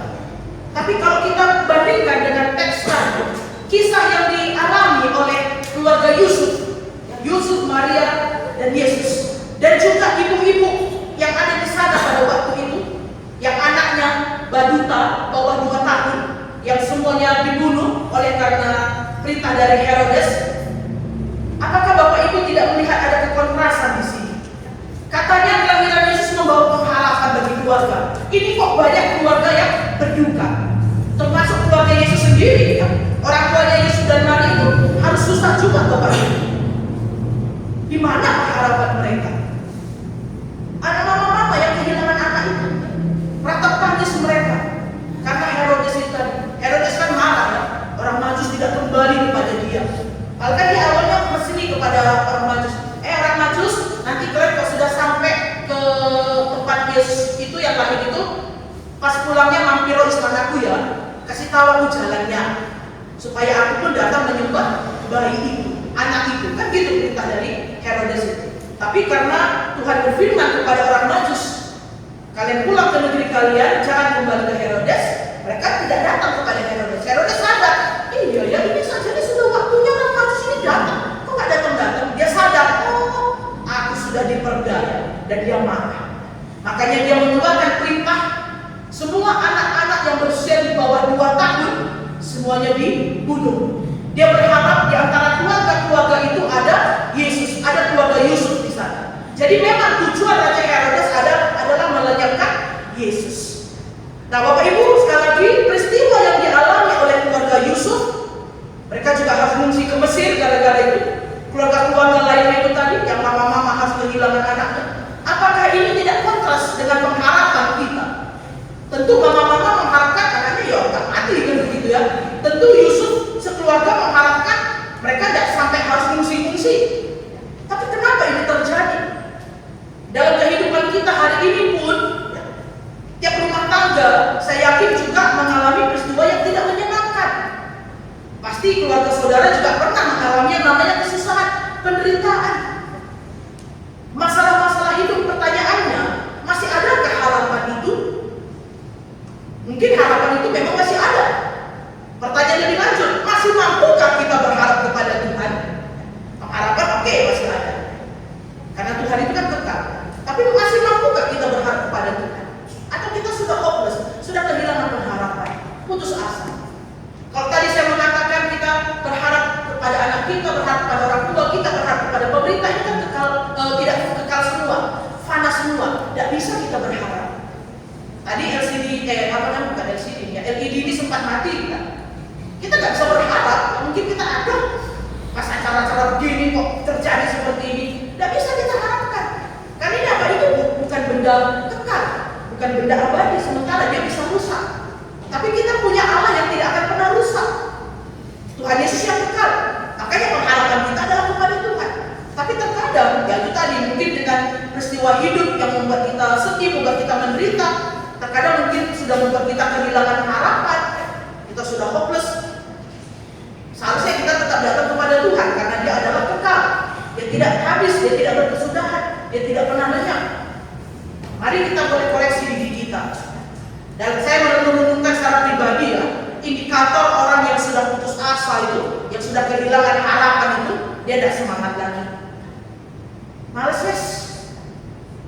Speaker 1: Tapi kalau kita bandingkan dengan teks tadi, kisah yang dialami oleh keluarga Yusuf, Maria, dan Yesus, dan juga ibu-ibu yang ada di sana pada waktu itu, yang anaknya Baduta bawah 2 tahun, yang semuanya dibunuh oleh karena perintah dari Herodes. Apakah Bapak Ibu tidak melihat ada kekontrasan di sini? Katanya kelahiran Yesus membawa pengharapan bagi keluarga. Ini kok banyak keluarga yang berduka, termasuk keluarga Yesus sendiri. Ya? Orang tuanya Yesus dan Maria itu harus susah juga Bapak Ibu. Di mana pengharapan mereka? Ada mama-mama yang kehilangan anak itu, ratap tangis mereka karena Herodes itu tadi. Herodes kan marah ya, orang Majus tidak kembali Yesus itu yang lahir itu, pas pulangnya mampir istanaku ya, kasih tahu aku jalannya, supaya aku pun datang menyembah bayi itu, anak itu. Kan gitu perintah dari Herodes itu. Tapi karena Tuhan berfirman kepada orang Majus, kalian pulang ke negeri kalian, jangan kembali ke Herodes. Mereka tidak datang kepada Herodes. Herodes sadar, iya ya ini saja ini sudah waktunya orang Majus ini datang, kok nggak datang-datang? Dia sadar, oh aku sudah diperdaya, dan dia marah. Makanya dia mengeluarkan perintah semua anak-anak yang berusia di bawah 2 tahun semuanya dibunuh. Dia berharap di antara keluarga-keluarga itu ada Yesus, ada keluarga Yusuf di sana. Jadi memang tujuan Raja Herodes adalah melenyapkan Yesus. Nah, Bapak Ibu, sekali lagi peristiwa yang dialami oleh keluarga Yusuf, mereka juga harus mengungsi ke Mesir gara-gara itu. Keluarga-keluarga lainnya itu tadi, yang mama-mama harus kehilangan anaknya. Apakah ini tidak kontras dengan pengharapan kita? Tentu mama-mama mengharapkan anaknya ya tak mati kan begitu ya. Tentu Yusuf sekeluarga mengharapkan mereka tidak sampai harus mengungsi-ungsi. Tapi kenapa ini terjadi? Dalam kehidupan kita hari ini pun, ya, tiap rumah tangga saya yakin juga mengalami peristiwa yang tidak menyenangkan. Pasti keluarga saudara juga pernah mengalami yang namanya kesusahan, penderitaan, masalah-masalah hidup. Pertanyaannya, masih adakah harapan itu? Mungkin harapan itu memang masih ada. Pertanyaan lebih lanjut, masih mampukah kita berharap kepada Tuhan? Pengharapan oke, masih ada, karena Tuhan itu kan kekal. Tapi masih mampukah kita berharap kepada Tuhan? Atau kita sudah hopeless, sudah kehilangan pengharapan, putus asa? Kalau tadi saya mengatakan kita berharap kepada anak kita, berharap kepada orang tua kita, berharap kepada pemerintah, itu kan kekal, tidak kekal semua, fana semua, tidak bisa kita berharap. Tadi LED ini sempat mati kan? Kita nggak bisa berharap, mungkin kita ada pas acara-acara begini kok terjadi seperti ini, nggak bisa kita harapkan. Karena ini apa itu bukan benda kekal, bukan benda abadi, sementara dia bisa rusak. Tapi kita punya Allah yang tidak akan pernah rusak. Tuhan Yesus yang kekal, makanya pengharapan kita adalah kepada Tuhan. Tapi terkadang, ya itu tadi mungkin dengan peristiwa hidup yang membuat kita sedih, membuat kita menderita. Terkadang mungkin sudah membuat kita kehilangan harapan, kita sudah hopeless. Seharusnya kita tetap datang kepada Tuhan karena Dia adalah kekal. Dia tidak habis, Dia tidak berkesudahan, Dia tidak pernah lenyap. Mari kita boleh koreksi diri kita. Dan saya merenung-renungkan secara pribadi ya, indikator orang yang sudah putus asa itu, yang sudah kehilangan harapan itu, dia tidak semangat lagi. Males wes,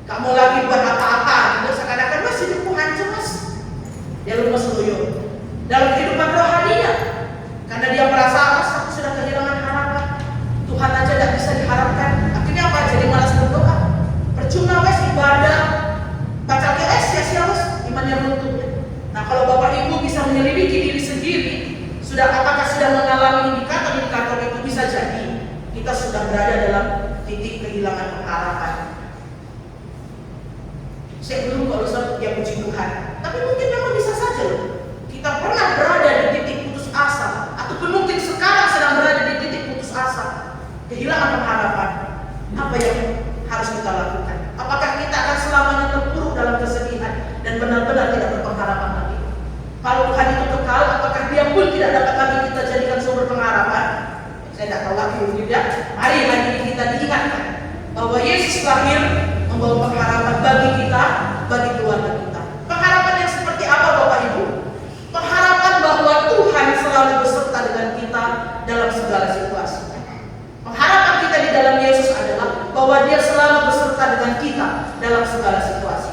Speaker 1: gak mau lagi buat apa-apa. Dia seakan-akan mas hidupku hancur mas. Dia lemas loyo dalam kehidupan rohaninya, karena dia merasa mas aku sudah kehilangan harapan. Tuhan aja tidak bisa diharapkan. Akhirnya apa? Jadi malas berdoa. Percuma wes ibadah, baca GS sia-sia wes, imannya runtuh. Nah kalau Bapak Ibu bisa menyelidiki diri sendiri, apakah sudah mengalami indikator-indikator itu, bisa jadi kita sudah berada dalam titik kehilangan pengharapan. Saya belum kalau ya puji Tuhan, tapi mungkin memang bisa saja loh. Kita pernah berada di titik putus asa, ataupun mungkin sekarang sedang berada di titik putus asa, kehilangan pengharapan. Apa yang harus kita lakukan? Apakah kita akan selamanya terpuruk dalam kesedihan dan benar-benar tidak berpengharapan lagi? Kalau Tuhan itu kekal, apakah Dia pun tidak dapat lagi kita jadikan sumber pengharapan? Saya tidak tahu lagi mungkin ya. Mari hari ini kita diingatkan bahwa Yesus lahir membawa pengharapan bagi kita, bagi keluarga kita. Pengharapan yang seperti apa Bapak Ibu? Pengharapan bahwa Tuhan selalu beserta dengan kita dalam segala situasi. Pengharapan kita di dalam Yesus adalah bahwa Dia selalu beserta dengan kita dalam segala situasi.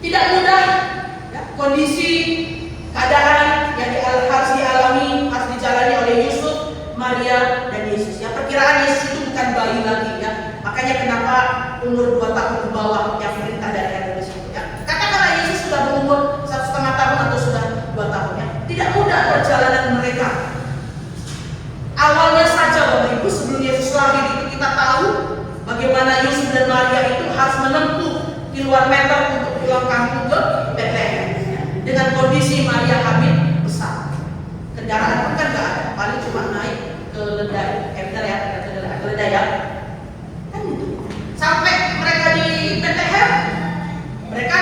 Speaker 1: Tidak mudah ya, kondisi keadaan yang harus dialami, harus dijalani oleh Yusuf, Maria, dan Yesus. Ya, perkiraan Yesus itu bukan bayi lagi ya. Makanya kenapa umur 2 tahun ke bawah yang perintah dari Herodes itu ya. Katakanlah Yesus sudah berumur 1,5 tahun atau sudah 2 tahun ya. Tidak mudah perjalanan mereka. Awalnya saja Bapak Ibu, sebelum Yesus lahir itu kita tahu bagaimana Yusuf dan Maria itu harus menempuh kilometer meter untuk pulang kampung ke Bethlehem. Dengan kondisi Maria hamil besar, kendaraan pun kan nggak ada, paling cuma naik keledai, keledai ya, kan gitu. Sampai mereka di Bethlehem, mereka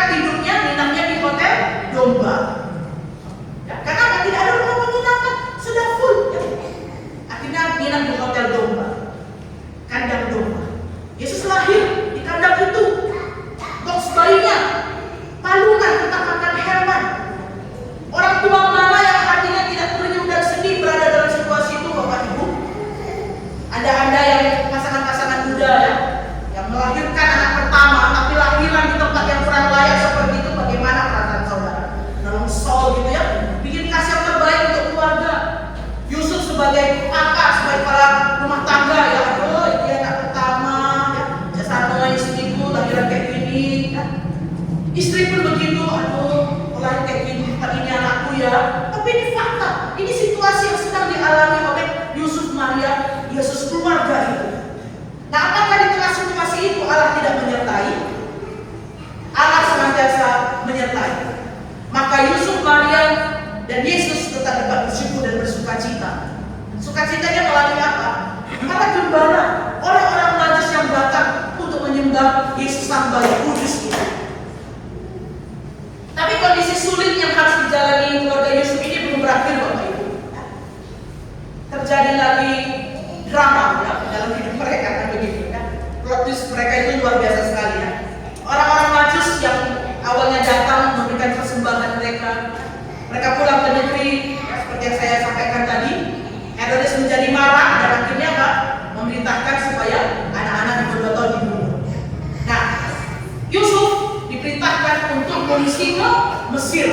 Speaker 3: Istri pun begitu, aduh, mulai kayak gini, ini anakku ya. Tapi ini fakta, ini situasi yang sedang dialami oleh Yusuf, Maria, Yesus, keluarga itu. Nah, apakah di tengah situasi itu Allah tidak menyertai? Allah senantiasa menyertai. Maka Yusuf, Maria, dan Yesus tetap dapat bersyukur dan bersukacita. Sukacitanya melalui apa? Para gembala, orang-orang najis yang datang untuk menyembah Yesus Sang Bayi Kudus itu. Tapi kondisi sulit yang harus dijalani keluarga Yusuf ini belum berakhir, Bapak Ibu. Terjadi lagi drama ya dalam hidup mereka, kan begitu ya. Plot twist mereka itu luar biasa sekali ya. Orang-orang Majus yang awalnya datang memberikan persembahan mereka pulang ke negeri ya, seperti yang saya sampaikan tadi. Herodes menjadi marah dan akhirnya apa? Memerintahkan supaya anak-anak di tahun dibunuh. Nah, Yusuf diperintahkan untuk mengungsi ke Mesir,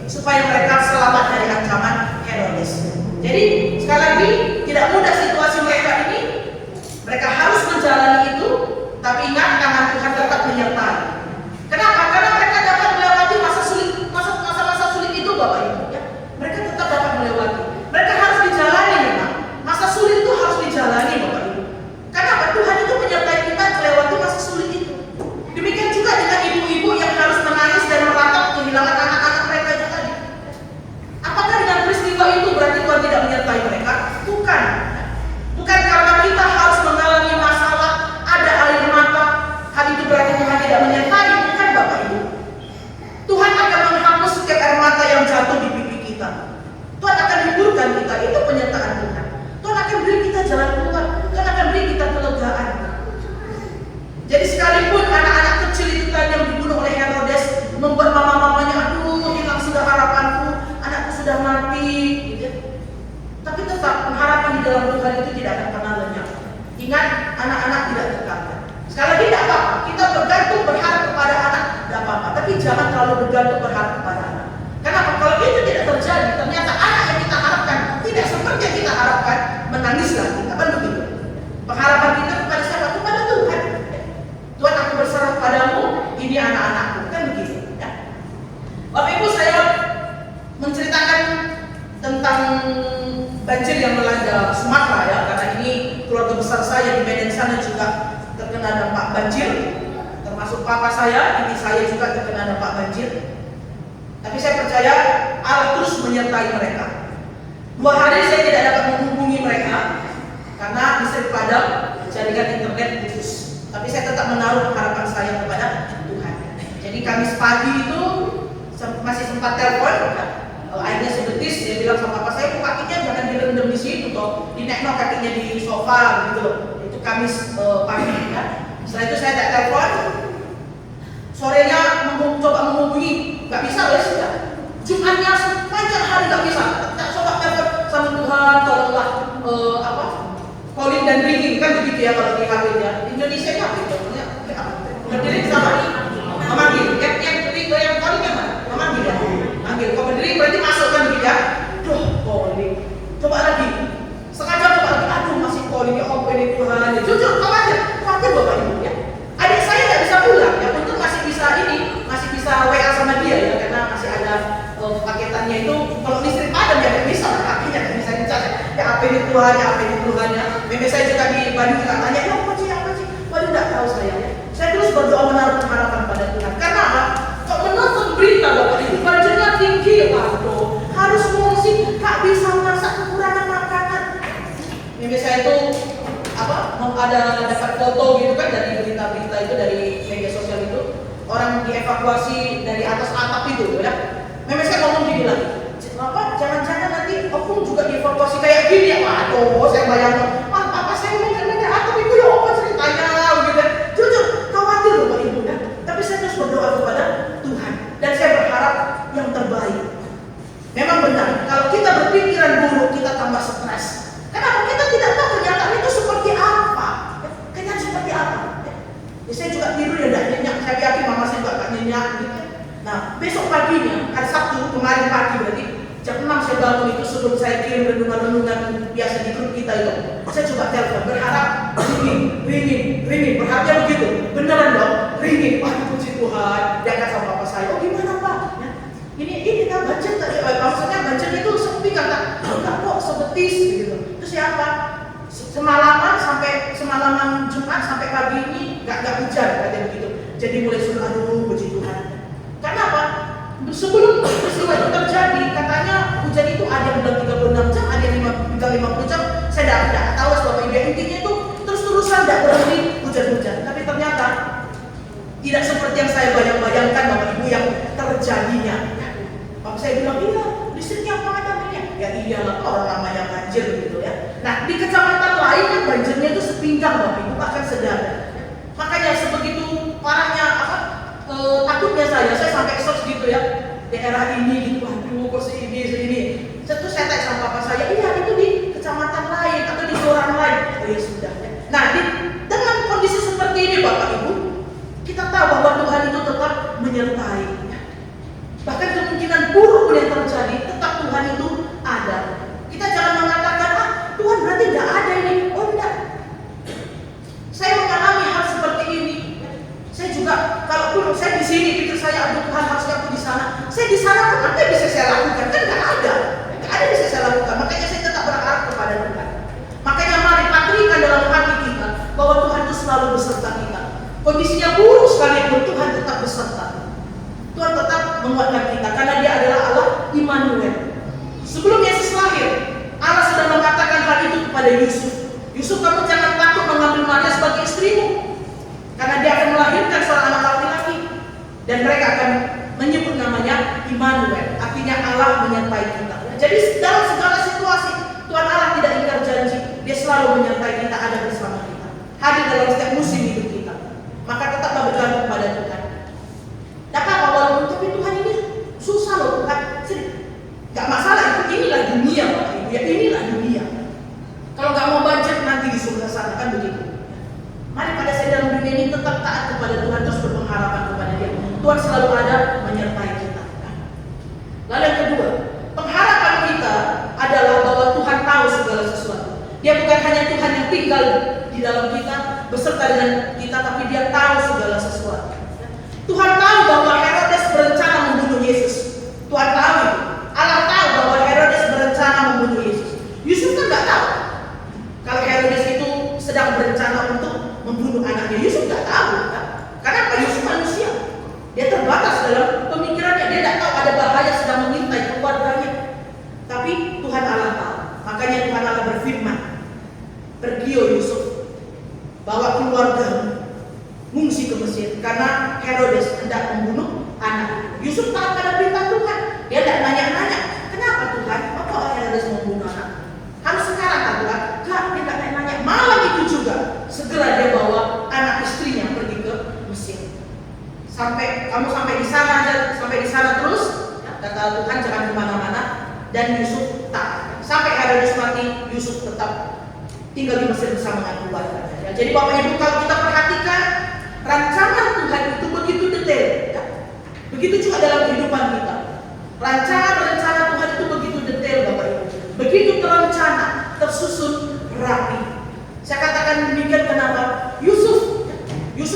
Speaker 3: supaya mereka selamat dari ancaman Herodes. Jadi sekali lagi tidak mudah situasi mereka ini. Mereka harus menjalani itu, tapi ingat tangan Tuhan tetap menyertai. Kenapa? Karena mereka dapat melewati masa-masa sulit itu, Bapak Ibu. Ya. Mereka tetap dapat melewati. Mereka harus dijalani memang. Masa sulit itu harus dijalani, Bapak Ibu. Kenapa? Tuhan itu menyertai kita melewati masa sulit itu. Demikian juga dengan ibu-ibu yang harus menangis dan meratap kehilangan anak-anak mereka itu tadi. Apakah dengan peristiwa itu berarti Tuhan tidak menyertai mereka? Bukan. Bukan karena kita harus mengalami masalah, ada air mata, hal itu berarti Tuhan tidak menyertai. Bukan, Bapak Ibu. Tuhan akan menghapus setiap air mata yang jatuh di pipi kita. Tuhan akan hiburkan kita. Itu penyertaan Tuhan. Tuhan akan beri kita jalan keluar. Tuhan akan beri kita kelegaan. Jadi sekalipun anak-anak kecil itu tadi yang dibunuh oleh Herodes membuat mama-mamanya, aduh hilang sudah harapanku, anakku sudah mati gitu. Tapi tetap pengharapan di dalam Tuhan itu tidak akan pernah lenyap. Ingat, anak-anak tidak terkalahkan. Sekali lagi tidak apa-apa, kita bergantung berharap kepada anak, tidak apa-apa. Tapi jangan terlalu bergantung berharap kepada anak. Kenapa? Kalau itu tidak terjadi, ternyata anak yang kita harapkan tidak seperti yang kita harapkan, menangis lagi. Apa begitu? Pengharapan kita kepada siapa? Kepada Tuhan. Tuhan, aku berserah padamu, ini anak-anakku. Kan begitu ya. Bapak Ibu, saya menceritakan tentang banjir yang melanda Sumatera ya, karena ini keluarga besar saya di Medan sana juga terkena dampak banjir, termasuk papa saya, ibu saya juga terkena dampak banjir. Tapi saya percaya Allah terus menyertai mereka. 2 hari saya tidak dapat menghubungi mereka karena listrik padam, jaringan internet putus. Tapi saya tetap menaruh harapan saya kepada Tuhan. Jadi Kamis pagi itu masih sempat telepon, airnya sebetis, dia bilang sama papa saya, kakinya jangan direndam di situ toh, dinekno kakinya di sofa gitu loh. Itu Kamis pagi kan. Setelah itu saya tak telepon, sorenya coba menghubungi, nggak bisa wes ya. Jumatnya sepanjang hari nggak bisa. Tak coba telepon sama Tuhan, tolonglah calling dan ringing kan begitu ya kalau di HP ya. Indonesia nya apa itu? Berdiri sama memanggil. Yang calling yang mana? Memanggil ya. Manggil. Kalau berdiri berarti masuk kan gitu ya. Duh, calling. Coba lagi. Sengaja coba lagi. Aduh, masih calling ya. Oh, ini Tuhan. Jujur, khawatir Bapak Ibu ya. Adik saya nggak bisa pulang. Ya, untung masih bisa WA sama dia ya, karena masih ada paketannya itu. Kalau listrik padam ya nggak bisa, kakinya nggak bisa dicas. Ya apa ini Tuhan, ya apa ini Tuhan ya. Meme saya juga di Bandung juga tanya, ya apa sih? Waduh, nggak tahu saya ya. Saya terus berdoa menaruh harapan pada Tuhan. Karena apa? Kok menonton berita Bapak Ibu, banjirnya tinggi, waduh, harus mengungsi, nggak bisa merasa kekurangan makanan. Meme saya itu ada dapat foto gitu kan dari berita-berita itu, dari media sosial itu, orang dievakuasi dari atas atap itu ya. Meme saya ngomong gini lagi, jangan-jangan nanti Opung juga dievakuasi kayak gini ya. Waduh, saya bayangkan, apa saya ngomong dari atap itu ya apa ceritanya gitu. Jujur khawatir Bapak Ibu ya. Tapi saya terus berdoa kepada Tuhan dan saya berharap yang terbaik. Memang benar, kalau kita berpikiran buruk kita tambah stres. Kenapa? Kita tidak tahu kenyataan itu seperti apa. Kenyataan seperti apa. Ya, saya juga tidur ya tidak nyenyak. Saya yakin mama saya juga tidak nyenyak gitu. Nah, besok paginya, hari Sabtu, kemarin pagi berarti jam 6 saya bangun itu sebelum saya kirim renungan-renungan biasa di grup kita itu. Saya coba telepon, berharap ringing, berharapnya begitu. Beneran dong, ringing. Waduh, puji Tuhan. tanyakan sama bapak saya, oh gimana Pak? Ya, ini kan budget tadi, maksudnya budget itu sepi kata, enggak kok sebetis gitu. Terus siapa? Semalaman Jumat sampai pagi ini nggak hujan katanya begitu. Jadi mulai suruh aduh puji Tuhan. Karena apa? Sebelum peristiwa itu terjadi, katanya hujan itu ada yang bilang 36 jam, ada yang bilang 50 jam. Saya tidak tahu sebab ibu intinya itu terus-terusan tidak berhenti hujan-hujan. Tapi ternyata tidak seperti yang saya bayangkan Bapak Ibu yang terjadinya. Bapak saya bilang, iya listriknya apa namanya? Ya iyalah orang namanya banjir gitu ya. Nah di kecamatan lain kan banjirnya itu sepinggang Bapak Ibu, bahkan sedang. Makanya sebegitu parahnya takutnya saya sampai search gitu ya daerah ini gitu, aduh kok ini. Terus saya tanya sama bapak saya, iya itu di kecamatan lain atau di kelurahan lain. Oh ya sudah. Nah dengan kondisi seperti ini Bapak Ibu, kita tahu bahwa Tuhan itu tetap menyertai. Bahkan kemungkinan buruk pun yang terjadi, tetap Tuhan itu ada. Kita jangan mengatakan, Tuhan berarti tidak ada ini. Oh tidak. Saya mengalami hal seperti ini. Saya juga, kalau saya di sini pikir saya, aduh Tuhan harusnya aku di sana. Saya di sana pun apa yang bisa saya lakukan? Kan nggak ada yang bisa saya lakukan. Makanya saya tetap berharap kepada Tuhan. Makanya mari patrikan dalam hati kita bahwa Tuhan itu selalu beserta kita. Kondisinya buruk sekalipun Tuhan tetap beserta. Tuhan tetap menguatkan kita karena Dia adalah Allah Immanuel. Sebelum Yesus lahir, Allah sudah mengatakan hal itu kepada Yusuf. Yusuf, kamu jangan takut mengambil Maria sebagai istrimu, karena dia akan melahirkan seorang anak laki-laki dan mereka akan menyebut namanya Immanuel, artinya Allah menyertai kita. Jadi dalam segala situasi Tuhan Allah tidak ingkar janji, Dia selalu menyertai kita, ada bersama kita, hadir dalam setiap musim hidup kita. Maka tetaplah bergantung pada Tuhan. Tidak apa-apa walaupun tapi Tuhan ini susah loh Tuhan. Gak masalah, inilah dunia Bapak Ibu ya, inilah dunia. Kalau nggak mau banjir nanti di surga sana kan begitu. Mari pada saya dalam dunia ini tetap taat kepada Tuhan, terus berpengharapan kepada Dia. Tuhan selalu ada menyertai kita. Lalu yang kedua, pengharapan kita adalah bahwa Tuhan tahu segala sesuatu. Dia bukan hanya Tuhan yang tinggal di dalam kita, beserta dengan kita, tapi Dia tahu segala sesuatu. Tuhan tahu bahwa Herodes berencana membunuh Yesus. Tuhan tahu itu. Allah tahu bahwa Herodes berencana membunuh Yesus. Yusuf kan nggak tahu kalau Herodes itu sedang berencana untuk membunuh anaknya. Yusuf nggak tahu, kan? Karena apa? Yusuf manusia. Dia terbatas dalam pemikirannya. Dia tidak tahu ada bahaya sedang mengintai keluarganya. Tapi Tuhan Allah tahu. Makanya Tuhan Allah berfirman, pergi Yusuf, bawa keluargamu mengungsi ke Mesir karena Herodes hendak membunuh anak. Yusuf taat pada perintah Tuhan. Dia tidak nanya-nanya, kenapa Tuhan? Apa Herodes membunuh anak? Harus sekarang kan Tuhan? Enggak, dia tidak nanya-nanya. Malam itu juga segera dia bawa anak istrinya pergi ke Mesir. Kamu sampai di sana aja, sampai di sana terus. Ya, kata Tuhan jangan kemana-mana. Dan Yusuf tak. Sampai Herodes mati, Yusuf tetap tinggal di Mesir bersama dengan keluarganya. Ya, jadi Bapak Ibu kalau kita perhatikan rancangan Tuhan itu begitu detail. Ya. Begitu juga dalam kehidupan kita. Rancangan-rencana Tuhan itu begitu detail Bapak Ibu. Begitu terencana, tersusun rapi. Saya katakan demikian kenapa? Yusuf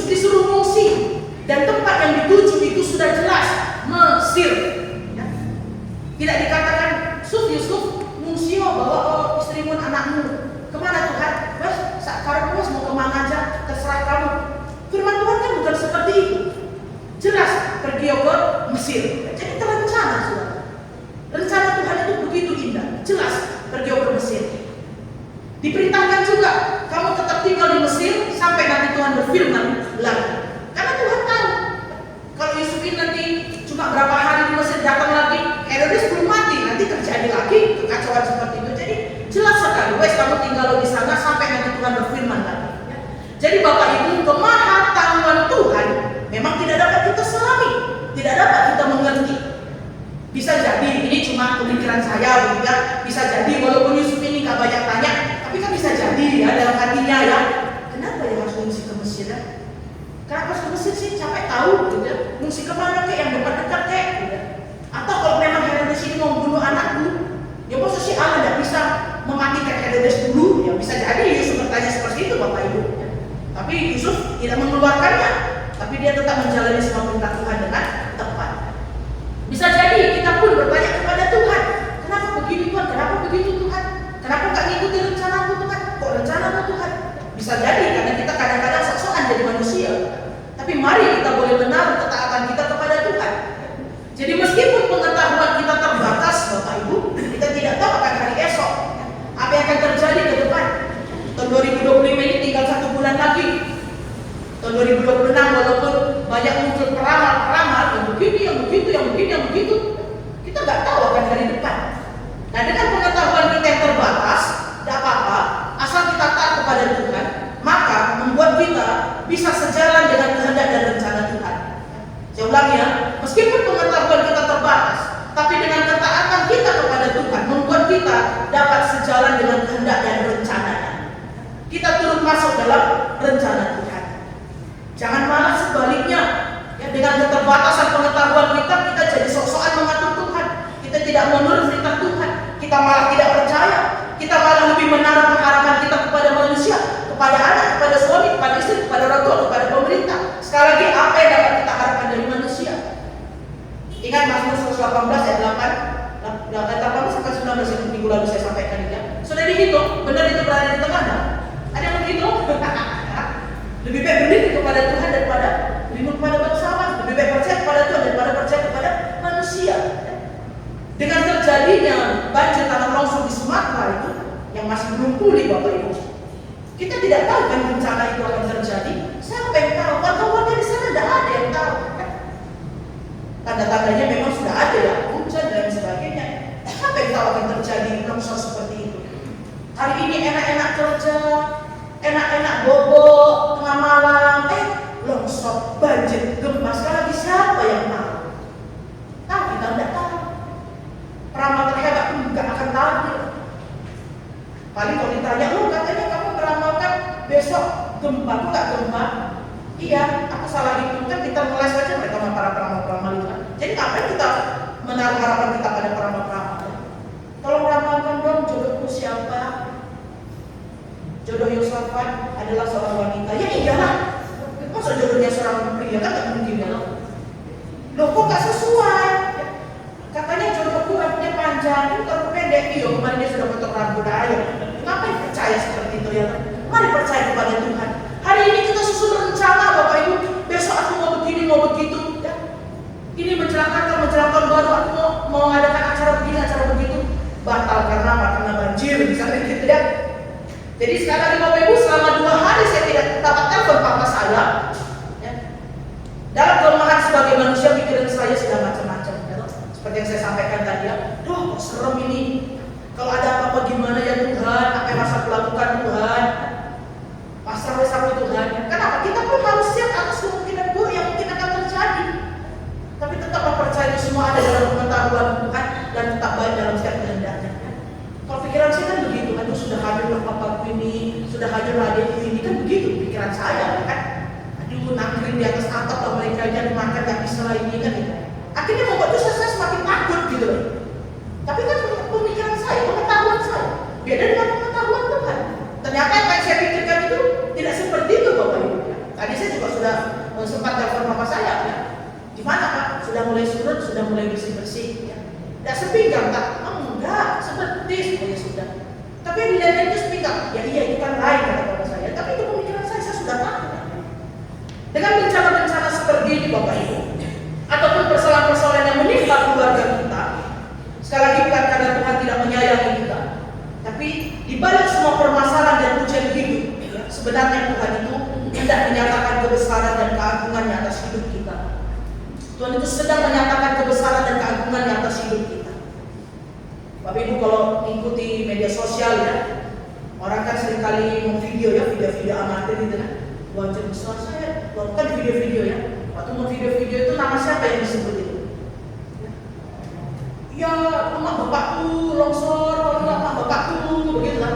Speaker 3: disuruh mengungsi dan tempat yang dituju itu sudah jelas, Mesir. Ya. Tidak dikatakan Yusuf mengungsi bawa istrimu anakmu. Kemana Tuhan? Sekarang mau kemana aja, terserah kamu. Firman Tuhan kan bukan seperti itu. Jelas pergi ke Mesir. Jadi terencana saudara. Rencana Tuhan itu begitu indah. Jelas pergi ke Mesir. Diperintahkan juga kamu tetap tinggal di Mesir sampai nanti Tuhan berfirman lagi. Karena Tuhan tahu kalau Yusuf ini nanti cuma berapa hari di Mesir datang lagi, Herodes belum mati, nanti terjadi lagi kekacauan seperti itu. Jadi jelas sekali, kamu tinggal di sana sampai nanti Tuhan berfirman lagi. Jadi Bapak Ibu, kemahatauan Tuhan memang tidak dapat kita selami, tidak dapat kita mengerti. Bisa jadi ini cuma pemikiran saya, begitu ya. Bisa jadi walaupun Yusuf ini gak banyak tanya, tapi kan bisa jadi ya dalam hatinya ya. Kenapa ya harus mengungsi ke Mesir ya? Kenapa harus ke Mesir sih? Capek tahu, gitu ya. Mengungsi kemana kek? Yang dekat-dekat kek? Gitu ya. Atau kalau memang Herodes ini mau membunuh anakku, ya maksud si Allah tidak bisa mematikan Herodes dulu, ya bisa jadi Yusuf bertanya seperti itu Bapak Ibu. Tapi Yusuf tidak mengeluarkannya, tapi dia tetap menjalani semua perintah Tuhan dengan tepat. Bisa jadi kita pun bertanya kepada Tuhan, kenapa begini Tuhan? Kenapa begitu Tuhan? Kenapa gak ngikuti rencanamu Tuhan? Kok rencanamu Tuhan? Bisa jadi karena kita kadang-kadang sok-sokan jadi manusia. Tapi mari kita boleh menaruh ketaatan kita kepada Tuhan. Jadi meskipun pengetahuan kita terbatas, Bapak Ibu, kita tidak tahu akan hari esok apa yang akan terjadi ke depan. Tahun 2025 ini tinggal 1 bulan lagi. Tahun 2026 walaupun banyak muncul peramal-peramal yang begini, yang begitu, yang begini, yang begitu, kita nggak tahu akan hari depan. Nah, dengan pengetahuan kita yang terbatas, tidak apa-apa, asal kita taat kepada Tuhan, maka membuat kita bisa sejalan dengan kehendak dan rencana Tuhan. Saya ulangi ya, meskipun pengetahuan kita terbatas, tapi dengan ketaatan kita kepada Tuhan membuat kita dapat sejalan dengan kehendak dan rencananya. Kita turut masuk dalam rencana Tuhan. Jangan malah sebaliknya, ya, dengan keterbatasan pengetahuan kita jadi sok-sokan mengatur Tuhan. Kita tidak menurut perintah Tuhan. Kita malah tidak percaya. Kita malah lebih menaruh pengharapan kita kepada manusia, kepada anak, kepada suami, kepada istri, kepada orang tua, kepada pemerintah. Sekali lagi, apa yang dapat kita harapkan dari manusia? Ingat Mazmur 118 ayat 18 sampai 19 yang minggu lalu saya sampaikan ini ya. Sudah dihitung, benar itu berada di tengah. Ada yang menghitung? Lebih baik berdiri kepada Tuhan daripada beriman kepada bangsawan. Lebih baik percaya kepada Tuhan daripada percaya kepada manusia. Dengan terjadinya banjir tanah longsor di Sumatera itu yang masih belum pulih Bapak Ibu, kita tidak tahu kan bencana itu akan terjadi. Siapa yang tahu? Warga-warga di sana tidak ada yang tahu. Tanda-tandanya memang sudah ada ya, hujan dan sebagainya. Siapa yang tahu akan terjadi longsor seperti itu? Hari ini enak-enak kerja, enak-enak bobo tengah malam, longsor, banjir, gempa. Sekali lagi siapa yang tahu? Tahu kita tidak tahu. Peramal terhebat pun juga akan tahu. Paling kalau ditanya, katanya kamu meramalkan besok gempa, kok nggak gempa? Iya, aku salah hitung kan, kita ngeles aja mereka sama para peramal-peramal itu kan. Jadi ngapain kita menaruh harapan kita pada peramal-peramal? Tolong ramalkan dong jodohku siapa? Jodoh Yosafat adalah seorang wanita. Ya iyalah, masa jodohnya seorang pria kan nggak mungkin ya? Loh kok nggak sesuai? Katanya jodohku rambutnya panjang, itu kalau pendek. Iya, kemarin dia sudah potong rambut. Ayo, ngapain percaya seperti itu ya? Mari percaya kepada Tuhan. Hari ini kita susun rencana Bapak Ibu. Besok aku mau begini, mau begitu. Ya. Ini mencerahkan baru. Aku mau mengadakan acara begini, acara begitu. Batal karena apa? Karena banjir, misalnya gitu ya. Jadi sekali lagi Bapak Ibu, selama 2 hari saya tidak dapat telepon papa saya. Ya. Dalam kelemahan sebagai manusia, pikiran saya sudah macam-macam. Ya. Seperti yang saya sampaikan tadi ya. Duh, kok serem ini. Kalau ada apa-apa gimana ya Tuhan? Apa yang harus aku lakukan Tuhan? Pasrah sama Tuhan. Kenapa? Kita pun harus siap atas kemungkinan buruk yang mungkin akan terjadi. Tapi tetap percaya itu semua ada dalam pengetahuan Tuhan dan tetap baik dalam setiap kehendaknya. Kalau pikiran saya kan begitu, aduh sudah hadirlah papaku ini, sudah hadirlah adikku ini, kan begitu pikiran saya kan. Aduh nangkring di atas atap lah mereka aja makan gak bisa lah ini kan gitu. Akhirnya membuat saya semakin takut gitu loh. Tapi kan pemikiran saya, pengetahuan saya beda dengan pengetahuan Tuhan. Ternyata apa yang saya pikirkan itu tidak seperti itu Bapak Ibu. Tadi saya juga sudah sempat telepon papa saya ya. Gimana Pak? Sudah mulai surut, sudah mulai bersih-bersih ya. Tidak sepinggang tak? Enggak, seperti semuanya sudah. Tapi yang dilihat itu sepinggang. Ya iya itu kan lain kata papa saya. Tapi itu pemikiran saya sudah tahu. Dengan bencana-bencana seperti ini Bapak Ibu, ataupun persoalan-persoalan yang menimpa keluarga kita, sekali lagi bukan karena Tuhan tidak menyayangi kita, tapi di balik semua permasalahan dan ujian hidup, sebenarnya Tuhan itu hendak menyatakan kebesaran dan keagungannya atas hidup kita. Tuhan itu sedang menyatakan kebesaran dan keagungannya atas hidup kita. Bapak Ibu kalau mengikuti media sosial ya, orang kan seringkali memvideo ya, video-video amatir gitu kan. Wajah besar saya, kan video-video ya. Waktu mau video-video itu nama siapa yang disebut itu? Ya, rumah bapakku longsor, rumah bapakku, begitu kan.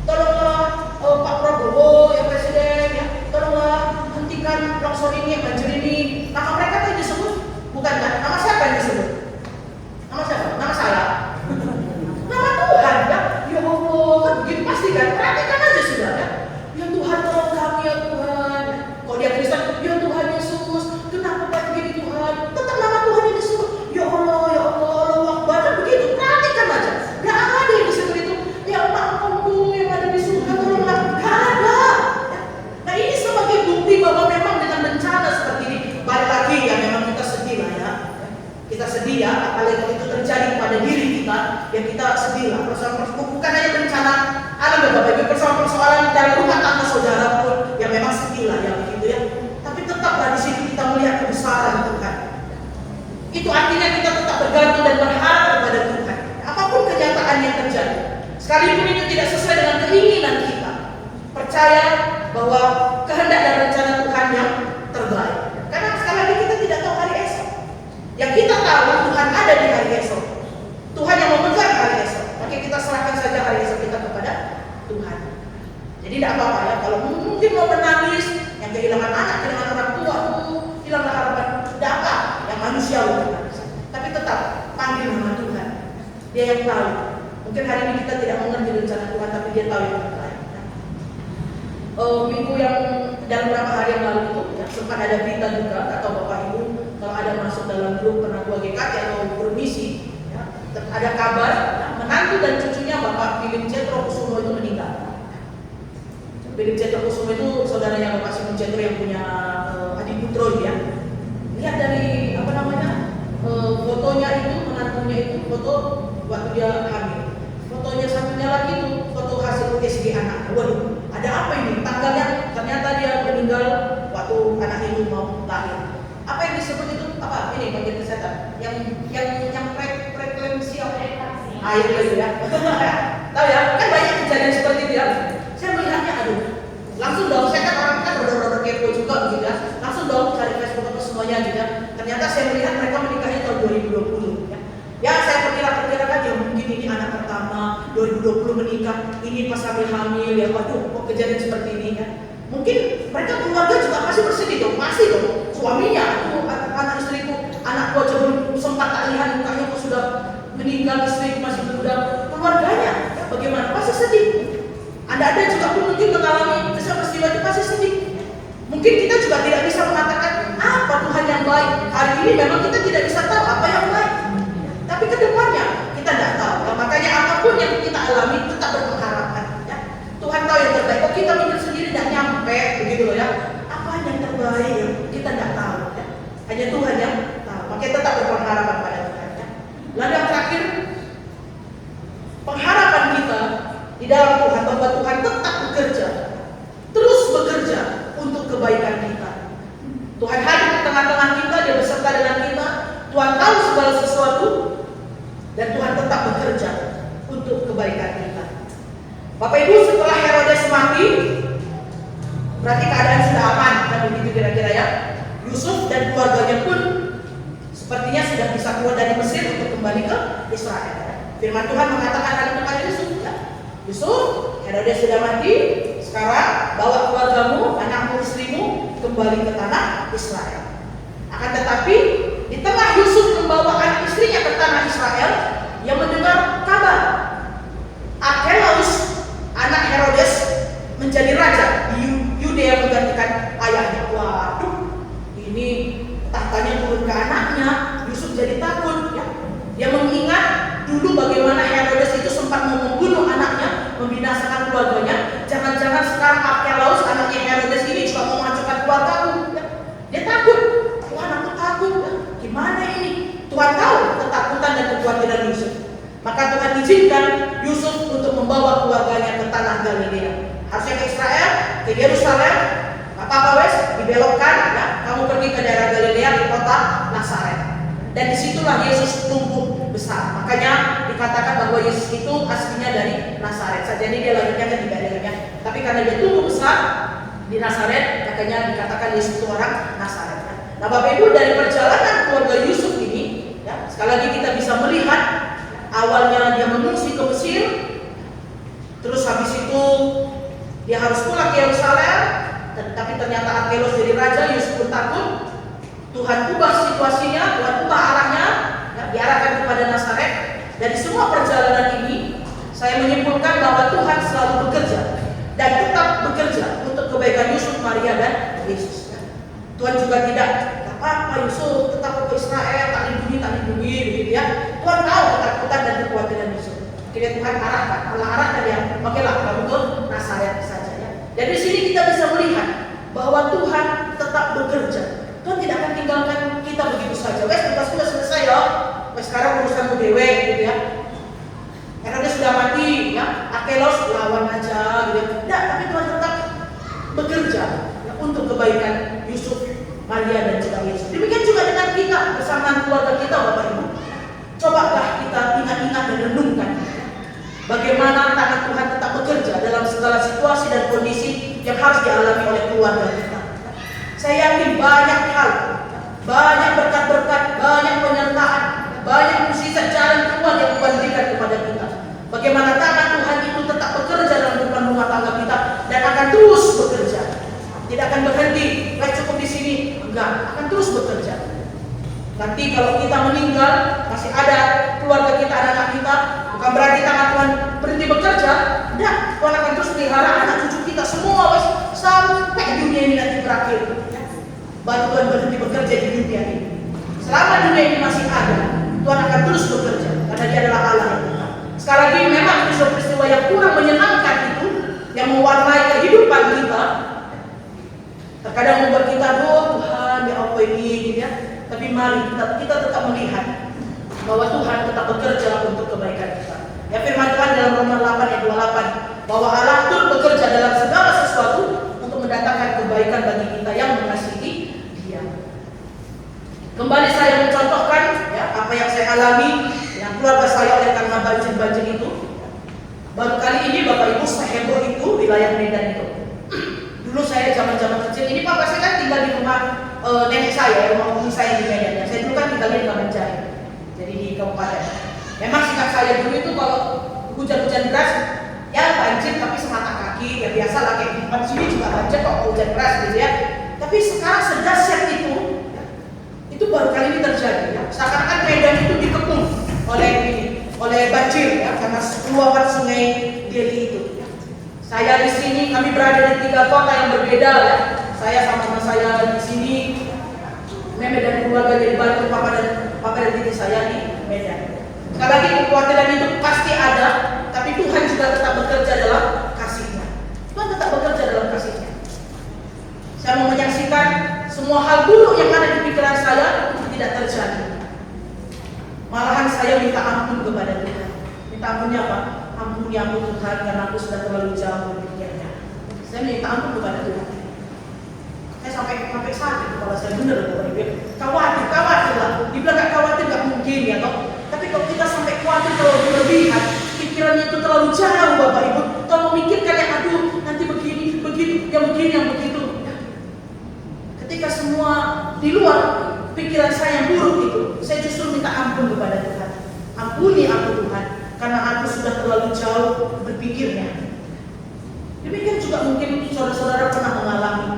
Speaker 3: Tolonglah Pak Prabowo ya Presiden ya, tolonglah hentikan longsor ini, banjir ini. Nama mereka tuh disebut, bukan kan? Nama siapa yang disebut? Nama siapa? Nama saya. Nama Tuhan ya. Ya Allah, kan begitu pasti kan? Perhatikan aja sudah ya. Ya Tuhan tolong kami ya Tuhan. Kalau dia Kristen, ya Tuhan Yesus, sedih ya, apalagi kalau itu terjadi pada diri kita, ya kita sedih lah. Persoalan bukan hanya bencana alam ya Bapak Ibu, persoalan dalam rumah tangga saudara pun, ya memang sedih lah ya begitu ya. Tapi tetaplah di sini kita melihat kebesaran Tuhan. Itu artinya kita tetap bergantung dan berharap kepada Tuhan. Apapun kenyataan yang terjadi, sekalipun itu tidak sesuai dengan keinginan kita, percaya bahwa kehendak dan rencana Tuhan yang terbaik. Karena sekali lagi kita tidak tahu hari esok. Yang kita tahu Tuhan ada di hari esok. Tuhan yang memegang hari esok. Maka kita serahkan saja hari esok kita kepada Tuhan. Jadi tidak apa-apa ya. Kalau mungkin mau menangis, yang kehilangan anak, kehilangan orang tua, hilanglah harapan. Tidak apa, yang manusiawi. Tapi tetap panggil nama Tuhan. Dia yang tahu. Mungkin hari ini kita tidak mengerti rencana Tuhan, tapi Dia tahu yang terbaik. Minggu yang dalam beberapa hari yang lalu itu ya, sempat ada berita juga atau Bapak Ibu kalau ada masuk dalam grup penangguh GKT atau bermisi ya, ada kabar ya, menantu dan cucunya Bapak Philip Cetro Kusumo itu meninggal. Philip Cetro Kusumo itu saudaranya Bapak Simon Cetro yang punya adik putro ya. Lihat dari apa namanya fotonya itu, menantunya itu foto waktu dia hamil. Fotonya satunya lagi itu foto hasil USG anak. Waduh, ada apa ini? Tanggalnya ternyata dia meninggal waktu anaknya itu mau lahir. Apa yang disebut itu? Apa? Ini bagian kesehatan. Yang preeklamsi apa? Air itu ya. Tahu ya? Kan banyak kejadian seperti itu ya. Saya melihatnya aduh. Langsung dong, saya kan orang kan rodo-rodo kepo juga gitu ya. Langsung dong cari Facebook atau semuanya gitu ya. Ternyata saya melihat mereka menikahnya tahun 2020 ya. Ya saya perkirakan ya mungkin ini anak pertama 2020 menikah, ini pas hamil ya, waduh kok kejadian seperti ini ya. Mungkin mereka keluarga juga masih bersedih dong, masih dong. Suaminya, anak istriku, anakku aja belum sempat tak lihat mukanya kok sudah meninggal, istriku masih muda. Keluarganya, ya bagaimana? Pasti sedih. Anda juga pun mungkin mengalami peristiwa itu pasti sedih. Mungkin kita juga tidak bisa mengatakan apa Tuhan yang baik. Hari ini memang kita tidak bisa tahu apa yang baik. Tapi ke depannya kita tidak tahu. Ya, makanya apapun yang kita alami tetap berpengharapan. Ya. Tuhan tahu yang terbaik. Kok kita mikir sendiri tidak nyampe, begitu loh ya. Apa yang terbaik ya? Kita tidak tahu. Ya. Hanya Tuhan yang tahu. Makanya tetap berpengharapan pada Tuhan. Ya. Lalu yang terakhir, pengharapan kita di dalam Tuhan bahwa Tuhan tetap bekerja, terus bekerja untuk kebaikan kita. Tuhan hadir di tengah-tengah kita, Dia beserta dengan kita. Tuhan tahu segala sesuatu. Dan Tuhan tetap bekerja untuk kebaikan kita. Bapak Ibu, setelah Herodes mati, berarti keadaan sudah aman, dan begitu kira-kira ya. Yusuf dan keluarganya pun sepertinya sudah bisa keluar dari Mesir untuk kembali ke Israel. Firman Tuhan mengatakan hari kepada Yusuf, ya. Yusuf, Herodes sudah mati, sekarang bawa keluargamu, anakmu, istrimu kembali ke tanah Israel. Akan tetapi di tengah Yusuf membawa anak istrinya ke tanah Israel, yang mendengar kabar Archelaus, anak Herodes, menjadi raja di Yudea menggantikan ayahnya. Waduh, ini tahtanya turun ke anaknya. Yusuf jadi takut. Ya. Dia mengingat dulu bagaimana Herodes itu sempat membunuh anaknya, membinasakan keluarganya. Jangan-jangan sekarang Archelaus, anaknya Herodes ini juga mau menghancurkan keluargaku. Ya. Dia takut. Tuhan, aku takut. Ya. Gimana ini? Tuhan tahu ketakutan dan kekhawatiran Yusuf. Maka Tuhan izinkan Yusuf untuk membawa keluarganya ke tanah Galilea. Harusnya ke Israel, ke Yerusalem. Apa-apa wes, dibelokkan. Ya. Kamu pergi ke daerah Galilea di kota Nazaret. Dan disitulah Yesus tumbuh besar. Makanya dikatakan bahwa Yesus itu aslinya dari Nazaret. Saja ini dia lahirnya ke Galilea. Tapi karena dia tumbuh besar di Nazaret, makanya dikatakan Yesus itu orang Nazaret. Nah, Bapak Ibu, dari perjalanan keluarga Yusuf ini, ya, sekali lagi kita bisa melihat awalnya dia mengungsi ke Mesir, terus habis itu dia harus pulang ke Yerusalem, tapi ternyata Archelaus jadi raja. Yusuf pun takut. Tuhan ubah situasinya, Tuhan ubah arahnya, ya, diarahkan kepada Nazaret. Dari semua perjalanan ini, saya menyimpulkan bahwa Tuhan selalu bekerja dan tetap bekerja untuk kebaikan Yusuf, Maria, dan Yesus. Tuhan juga tidak apa-apa Yusuf tetap ke Israel, tak lindungi begitu ya. Tuhan tahu ketakutan dan kekhawatiran Yusuf. Akhirnya Tuhan arahkan dia. Okelah, kamu ke Nazaret saja ya. Dan di sini kita bisa melihat bahwa Tuhan tetap bekerja. Tuhan tidak akan tinggalkan kita begitu saja. Wes, kita sudah selesai loh. sekarang urusanmu dewe gitu ya. Herodes sudah mati ya, Arkelos lawan aja gitu. Tidak, tapi Tuhan tetap bekerja ya, untuk kebaikan Yusuf, Maria dan juga Yesus. Demikian juga dengan kita bersama keluarga kita, Bapak Ibu. Cobalah kita ingat-ingat dan renungkan bagaimana tangan Tuhan tetap bekerja dalam segala situasi dan kondisi yang harus dialami oleh keluarga kita. Saya yakin banyak hal, banyak berkat-berkat, banyak penyertaan, banyak mukjizat jalan keluar yang Tuhan berikan kepada kita. Bagaimana tangan Tuhan itu tetap bekerja dalam kehidupan rumah tangga kita dan akan terus bekerja. Tidak akan berhenti, cukup di sini, enggak, akan terus bekerja. Nanti kalau kita meninggal, masih ada keluarga kita, anak-anak kita, bukan berarti tangan Tuhan berhenti bekerja. Enggak, Tuhan akan terus melihara anak cucu kita semua sampai dunia ini nanti berakhir. Baru Tuhan berhenti bekerja di dunia ini. Selama dunia ini masih ada, Tuhan akan terus bekerja karena Dia adalah Allah yang benar. Sekali lagi, memang peristiwa yang kurang menyenangkan itu yang mewarnai kehidupan kita. Terkadang membuat kita, Tuhan, ya apa ini, gitu ya. Tapi mari kita tetap melihat bahwa Tuhan tetap bekerja untuk kebaikan kita. Ya, firman Tuhan dalam Roma 8 ayat 28 bahwa Allah turut bekerja dalam segala sesuatu untuk mendatangkan kebaikan bagi kita yang mengasihi Dia. Kembali saya mencontohkan ya, apa yang saya alami dengan keluarga saya oleh karena banjir itu. Baru kali ini Bapak Ibu seheboh itu wilayah Medan itu. Dulu saya zaman kecil ini, Papa saya kan tinggal di rumah nenek saya, rumah umi saya di Medan. Ya. Saya dulu kan tinggalnya di Kabanjai, jadi di kabupaten. Memang sikap saya dulu itu kalau hujan-hujan deras, ya banjir tapi semata kaki, ya biasa lah kayak di sini juga banjir kok hujan deras gitu ya. Tapi sekarang sedahsyat itu baru kali ini terjadi. Ya. Seakan-akan Medan itu dikepung oleh banjir ya, karena luapan sungai Deli itu. Saya di sini, kami berada di 3 kota yang berbeda ya. Saya sama saya di sini, Meme dan keluarga di Bandung, papa dan diri saya di Medan. Sekali lagi kekhawatiran itu pasti ada, tapi Tuhan juga tetap bekerja dalam kasih-Nya. Tuhan tetap bekerja dalam kasih-Nya. Saya mau menyaksikan semua hal buruk yang ada di pikiran saya itu tidak terjadi. Malahan saya minta ampun kepada Tuhan. Minta ampunnya apa? Ampuni aku Tuhan karena aku sudah terlalu jauh berpikirnya. Saya minta ampun kepada Tuhan. Saya sampai sakit kepala saya benar khawatir lah. Dibilang gak khawatir gak mungkin ya toh. Tapi kalau kita sampai khawatir terlalu berlebihan, pikirannya itu terlalu jauh Bapak Ibu. Kalau memikirkan yang aduh nanti begini, begitu, yang begini, yang begitu. Ketika semua di luar pikiran saya yang buruk itu, saya justru minta ampun kepada Tuhan. Ampuni aku Tuhan, karena aku sudah terlalu jauh berpikirnya. Demikian juga mungkin saudara-saudara pernah mengalami.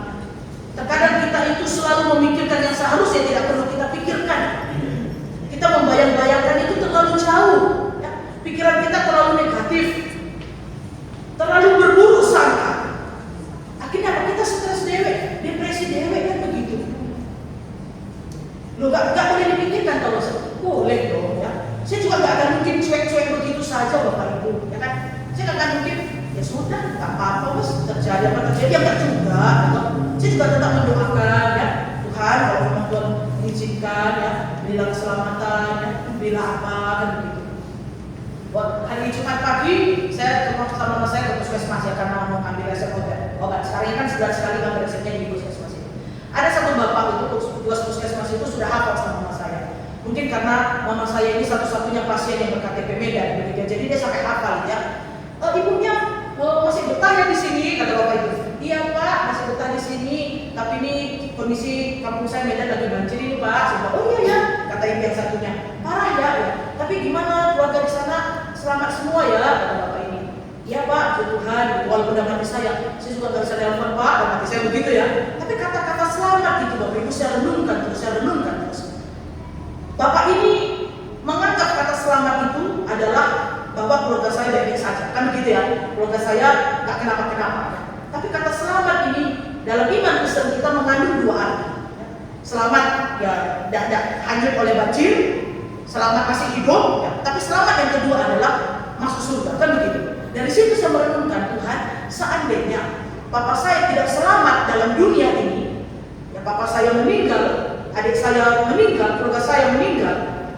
Speaker 3: Terkadang kita itu selalu memikirkan yang seharusnya tidak perlu kita pikirkan. Kita membayang-bayangkan itu terlalu jauh. Ya. Pikiran kita terlalu negatif, terlalu berburuk sangka. Akhirnya apa? Kita stres dewe, depresi dewe kan begitu. Loh, gak boleh dipikirkan kalau boleh dong ya. Saya juga gak akan mungkin cuek-cuek begitu saja Bapak Ibu, ya kan? Saya gak akan mungkin, ya sudah, gak apa-apa mas, terjadi apa terjadi, ya enggak juga. Gitu. Saya juga tetap mendoakan ya, Tuhan kalau memang Tuhan mengizinkan ya, berilah keselamatan ya, berilah apa, kan begitu. Hari Jumat pagi, saya sama saya ke puskesmas ya, karena mau ambil resep obat. Sekarang kan sekali ngambil resepnya di puskesmas itu. Ada satu bapak itu, tugas puskesmas itu sudah hafal sama mama saya. Mungkin karena mama saya ini satu-satunya pasien yang berKTP Medan, begitu. Jadi dia sampai hafal ya. Ibunya masih betah ya di sini, kata bapak itu. Iya Pak, masih betah di sini. Tapi ini kondisi kampung saya Medan lagi banjir ini Pak. Saya bilang, oh iya ya, kata ibu yang satunya. Parah ya. Tapi gimana keluarga di sana selamat semua ya, kata bapak ini. Iya Pak, Tuhan, walaupun udah mati saya juga nggak bisa telepon Pak, dan mati saya begitu ya. Tapi kata-kata selamat itu bapak ibu saya renungkan terus. Bapak ini menganggap kata selamat itu adalah bahwa keluarga saya baik-baik saja, kan begitu ya. Keluarga saya nggak kenapa-kenapa. Tapi kata selamat ini dalam iman Kristen kita mengandung 2 arti. Selamat ya tidak hanyut oleh banjir, selamat masih hidup, ya. Tapi selamat yang kedua adalah masuk surga, kan begitu. Dari situ saya merenungkan, Tuhan, seandainya papa saya tidak selamat dalam dunia ini, ya papa saya meninggal, adik saya meninggal, keluarga saya meninggal,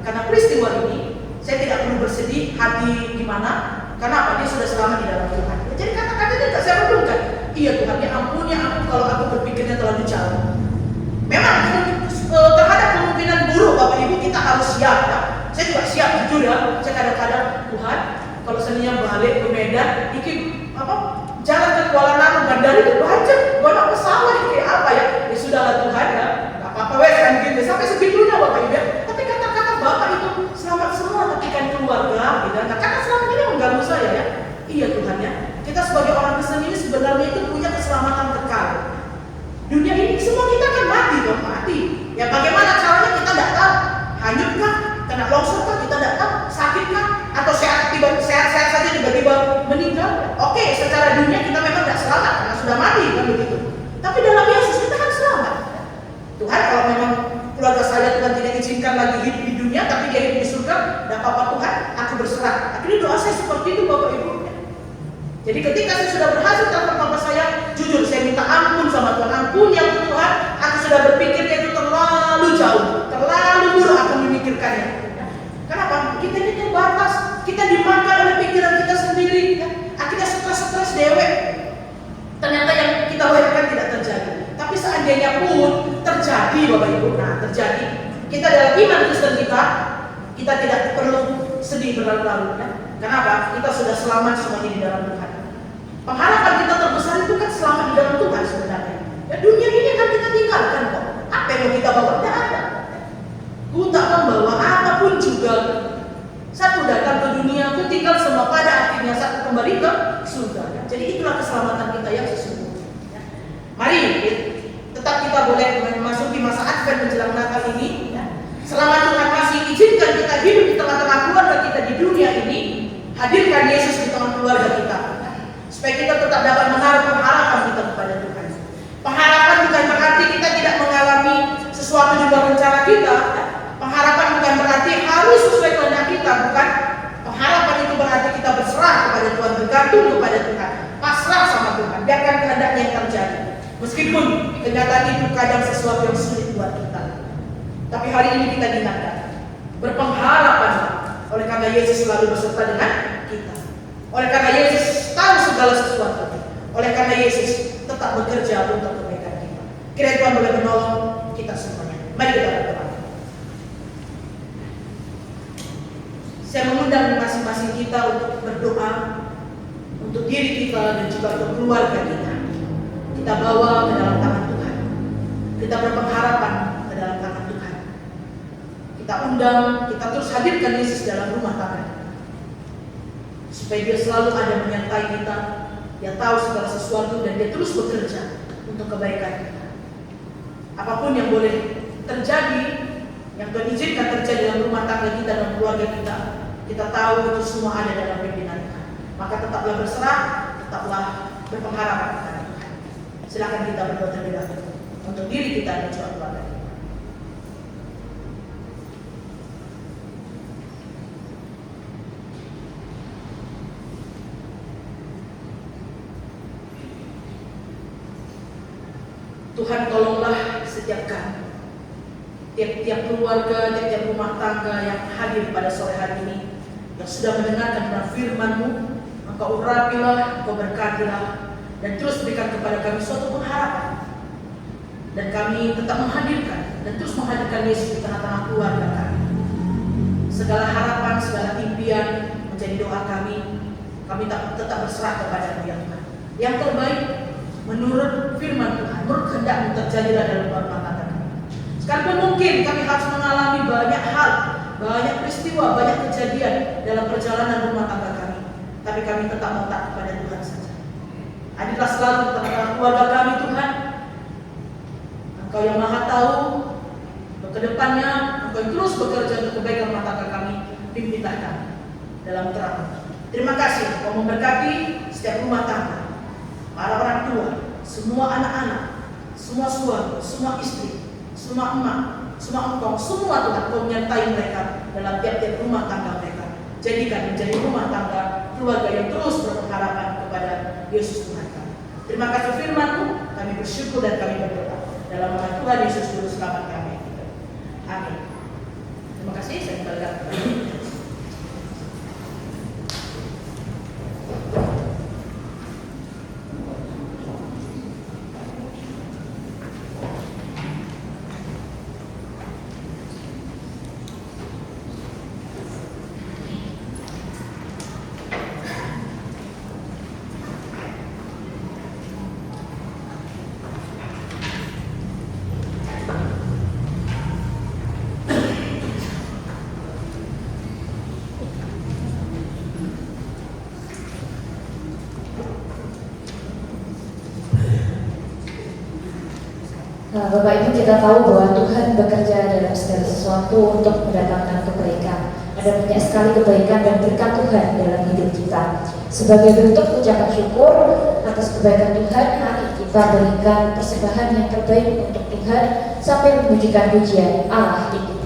Speaker 3: karena peristiwa ini saya tidak perlu bersedih hati gimana, karena apa? Dia sudah selamat di dalam Tuhan. Jadi kata-kata itu tak saya renungkan. Iya Tuhan, ya ampun aku kalau aku berpikirnya terlalu jauh. Memang terhadap kemungkinan buruk Bapak Ibu kita harus siap ya. Saya juga siap jujur ya. Saya kadang-kadang Tuhan kalau seandainya balik ke Medan, jalan ke Kuala Namu Bandar itu banyak pesawat kayak apa ya? Ya sudahlah Tuhan ya, nggak apa-apa wes kan gitu. Sampai segitunya Bapak Ibu ya. Tapi kata-kata Bapak itu selamat semua tapi kan keluarga gitu. Nah karena selama ini mengganggu saya ya. Iya Tuhan ya. Kita sebagai orang Kristen ini sebenarnya itu punya keselamatan kekal. Dunia ini semua kita kan mati dong, mati. Ya bagaimana caranya kita tidak tahu. Hanyutkah? Kena longsor kah? Kita tidak tahu. Sakit kah? Atau sehat saja tiba-tiba meninggal? Oke, secara dunia kita memang tidak selamat karena sudah mati kan begitu. Tapi dalam Yesus kita kan selamat. Tuhan kalau memang keluarga saya Tuhan tidak izinkan lagi hidup di dunia, tapi dia hidup di surga, tidak apa-apa Tuhan, aku berserah. Akhirnya doa saya seperti itu Bapak Ibu. Jadi ketika saya sudah berhasil telepon papa saya, jujur saya minta ampun sama Tuhan. Ampun ya Tuhan, aku sudah berpikirnya itu terlalu jauh, terlalu buruk aku memikirkannya. Kenapa? Kita ini terbatas, kita dimakan oleh pikiran kita sendiri. Ya. Akhirnya stres dewek. Ternyata yang kita bayangkan tidak terjadi. Tapi seandainya pun terjadi Bapak Ibu, nah terjadi. Kita dalam iman Kristen kita tidak perlu sedih berlarut-larut. Ya. Kenapa? Kita sudah selamat semuanya di dalam Tuhan. Pengharapan kita terbesar itu kan selamat di dalam Tuhan sebenarnya. Ya, dunia ini kan kita tinggalkan kok. Apa yang mau kita bawa? Tidak ada. Ku tak membawa apapun juga. Saat ku datang ke dunia, ku tinggal semua pada akhirnya saat ku kembali ke surga. Ya. Jadi itulah keselamatan kita yang sesungguhnya. Ya. Mari tetap kita boleh memasuki masa Advent menjelang Natal ini. Ya. Selama Tuhan masih izinkan kita hidup di tengah-tengah keluarga kita di dunia ini, hadirkan Yesus di tengah keluarga kita. Supaya kita tetap dapat menaruh pengharapan kita kepada Tuhan. Pengharapan bukan berarti kita tidak mengalami sesuatu di luar rencana kita. Pengharapan bukan berarti harus sesuai kehendak kita, bukan. Pengharapan itu berarti kita berserah kepada Tuhan, bergantung kepada Tuhan, pasrah sama Tuhan, biarkan kehendaknya yang terjadi. Meskipun kenyataan itu kadang sesuatu yang sulit buat kita. Tapi hari ini kita diingatkan, berpengharapan oleh karena Yesus selalu beserta dengan kita. Oleh karena Yesus tahu segala sesuatu. Oleh karena Yesus tetap bekerja untuk kebaikan kita. Kiranya Tuhan boleh menolong kita semuanya. Mari kita berdoa. Saya mengundang masing-masing kita untuk berdoa untuk diri kita dan juga untuk keluarga kita. Kita bawa ke dalam tangan Tuhan. Kita berpengharapan ke dalam tangan Tuhan. Kita undang, kita terus hadirkan Yesus dalam rumah tangga. Supaya dia selalu ada menyertai kita. Dia tahu segala sesuatu dan dia terus bekerja untuk kebaikan kita. Apapun yang boleh terjadi, yang Tuhan izinkan terjadi dalam rumah tangga kita dan keluarga kita tahu itu semua ada dalam pimpinan Tuhan. Maka tetaplah berserah, tetaplah berpengharapan kepada Tuhan. Silakan kita berdoa terlebih dahulu untuk diri kita dan juga keluarga kita. Tuhan tolonglah setiap kami, tiap-tiap keluarga, tiap-tiap rumah tangga yang hadir pada sore hari ini, yang sudah mendengarkan firman-Mu, Engkau urapilah, Engkau berkatilah, dan terus berikan kepada kami suatu pengharapan. Dan kami tetap menghadirkan, dan terus menghadirkan Yesus di tengah-tengah keluarga kami. Segala harapan, segala impian menjadi doa kami tetap berserah kepada-Mu ya Tuhan. Yang terbaik, menurut firman Tuhan, menurut kehendak-Mu terjadilah dalam rumah tangga kami. Sekalipun mungkin kami harus mengalami banyak hal, banyak peristiwa, banyak kejadian dalam perjalanan rumah tangga kami, tapi kami tetap mau taat kepada Tuhan saja. Hadirlah selalu di tengah keluarga kami Tuhan. Engkau yang maha tahu, ke depannya Engkau yang terus bekerja untuk kebaikan rumah tangga kami, pimpinlah kami dalam terang. Terima kasih Engkau memberkati setiap rumah tangga, para orang tua, semua anak-anak, semua suami, semua istri, semua emak, semua engkau, semua Tuhan Engkau menyertai mereka dalam tiap-tiap rumah tangga mereka. Jadikan menjadi rumah tangga keluarga yang terus berpengharapan kepada Yesus Tuhan kami. Terima kasih firman-Mu, kami bersyukur dan kami berdoa dalam nama Tuhan Yesus Juru Selamat kami. Amin. Terima kasih. kasih. Saya kembalikan.
Speaker 2: Nah, Bapak Ibu, kita tahu bahwa Tuhan bekerja dalam segala sesuatu untuk mendatangkan kebaikan. Ada banyak sekali kebaikan dan berkat Tuhan dalam hidup kita. Sebagai bentuk ucapan syukur atas kebaikan Tuhan, mari kita berikan persembahan yang terbaik untuk Tuhan sampai memujikan pujian Allah itu.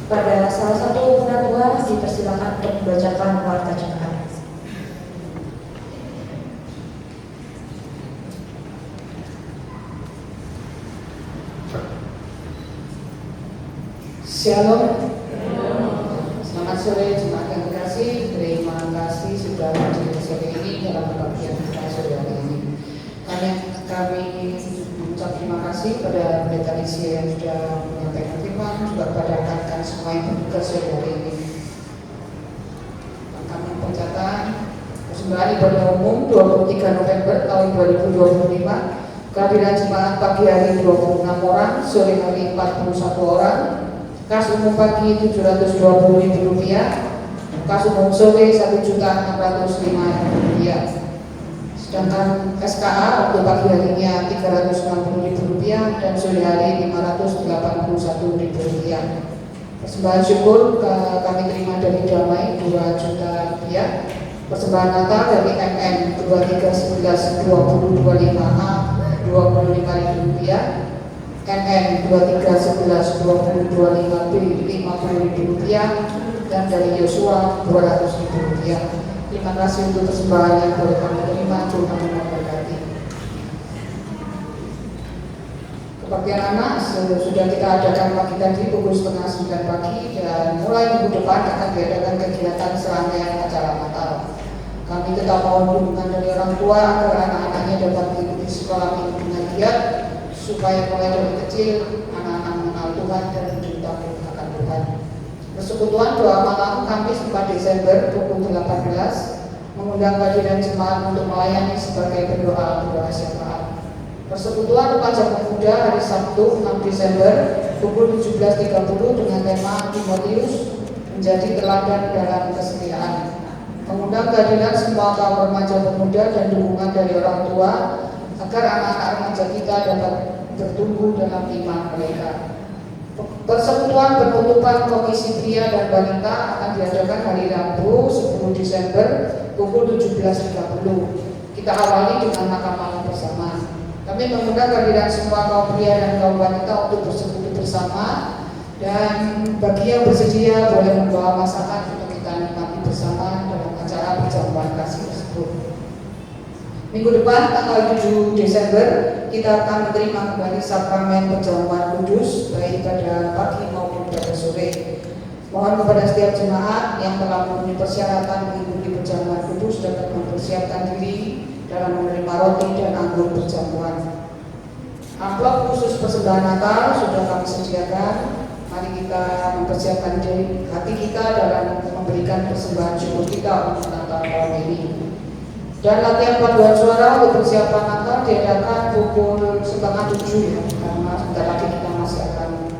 Speaker 2: Pada salah satu penatua dipersilakan untuk membacakan warta jemaat.
Speaker 4: Shalom. Selamat sore jemaat yang terkasih. Terima kasih sudah hadir sore ini dalam kebaktian kita sore hari ini. Kami mengucap terima kasih pada pendeta Nisi yang sudah menyampaikan firman, juga kepada rekan-rekan semua yang bertugas sore hari ini. Kami mencatat persembahan ibadah umum 23 November tahun 2025 Kehadiran jemaat pagi hari 26 orang, sore hari 41 orang, kas umum pagi Rp720.000, kas umum sore Rp1.605.000. Sedangkan SKA untuk pagi harinya Rp360.000 dan sore hari Rp581.000. Persembahan syukur kami terima dari Damai Rp2 juta. Persembahan Natal dari MN 23112025A Rp25.000, NN 23112025B Rp50.000 dan dari Yosua Rp200.000. Terima kasih untuk persembahan yang boleh kami terima. Tuhan memberkati. Kebaktian anak sudah kita adakan pagi tadi pukul 8:30 pagi, dan mulai minggu depan akan diadakan kegiatan serangkaian acara Natal. Kami tetap mohon dukungan dari orang tua agar anak-anaknya dapat mengikuti sekolah minggu dengan giat, supaya mulai dari kecil anak-anak mengenal Tuhan dan hidup takut akan Tuhan. Persekutuan doa malam Kamis 4 Desember pukul 18 mengundang kehadiran jemaat untuk melayani sebagai berdoa syafaat. Persekutuan Pajak Pemuda hari Sabtu 6 Desember pukul 17.30 dengan tema Timotius menjadi teladan dalam kesetiaan. Mengundang kehadiran semua kaum remaja pemuda dan dukungan dari orang tua agar anak-anak remaja kita dapat bertumbuh dalam iman mereka. Persekutuan penutupan Komisi Pria dan Wanita akan diadakan hari Rabu 10 Desember pukul 17.30. Kita awali dengan makan malam bersama. Kami mengundang kehadiran semua kaum pria dan kaum wanita untuk bersekutu bersama, dan bagi yang bersedia boleh membawa masakan untuk kita nikmati bersama dalam acara perjamuan kasih tersebut. Minggu depan tanggal 7 Desember kita akan menerima kembali sakramen perjamuan kudus baik pada pagi maupun pada sore. Mohon kepada setiap jemaat yang telah memenuhi persyaratan mengikuti perjamuan kudus dapat mempersiapkan diri dalam menerima roti dan anggur perjamuan. Amplop khusus persembahan Natal sudah kami sediakan. Mari kita mempersiapkan diri hati kita dalam memberikan persembahan syukur kita untuk Natal tahun ini. Dan latihan paduan suara untuk persiapan Natal diadakan pukul 6:30 ya, karena sebentar lagi kita masih akan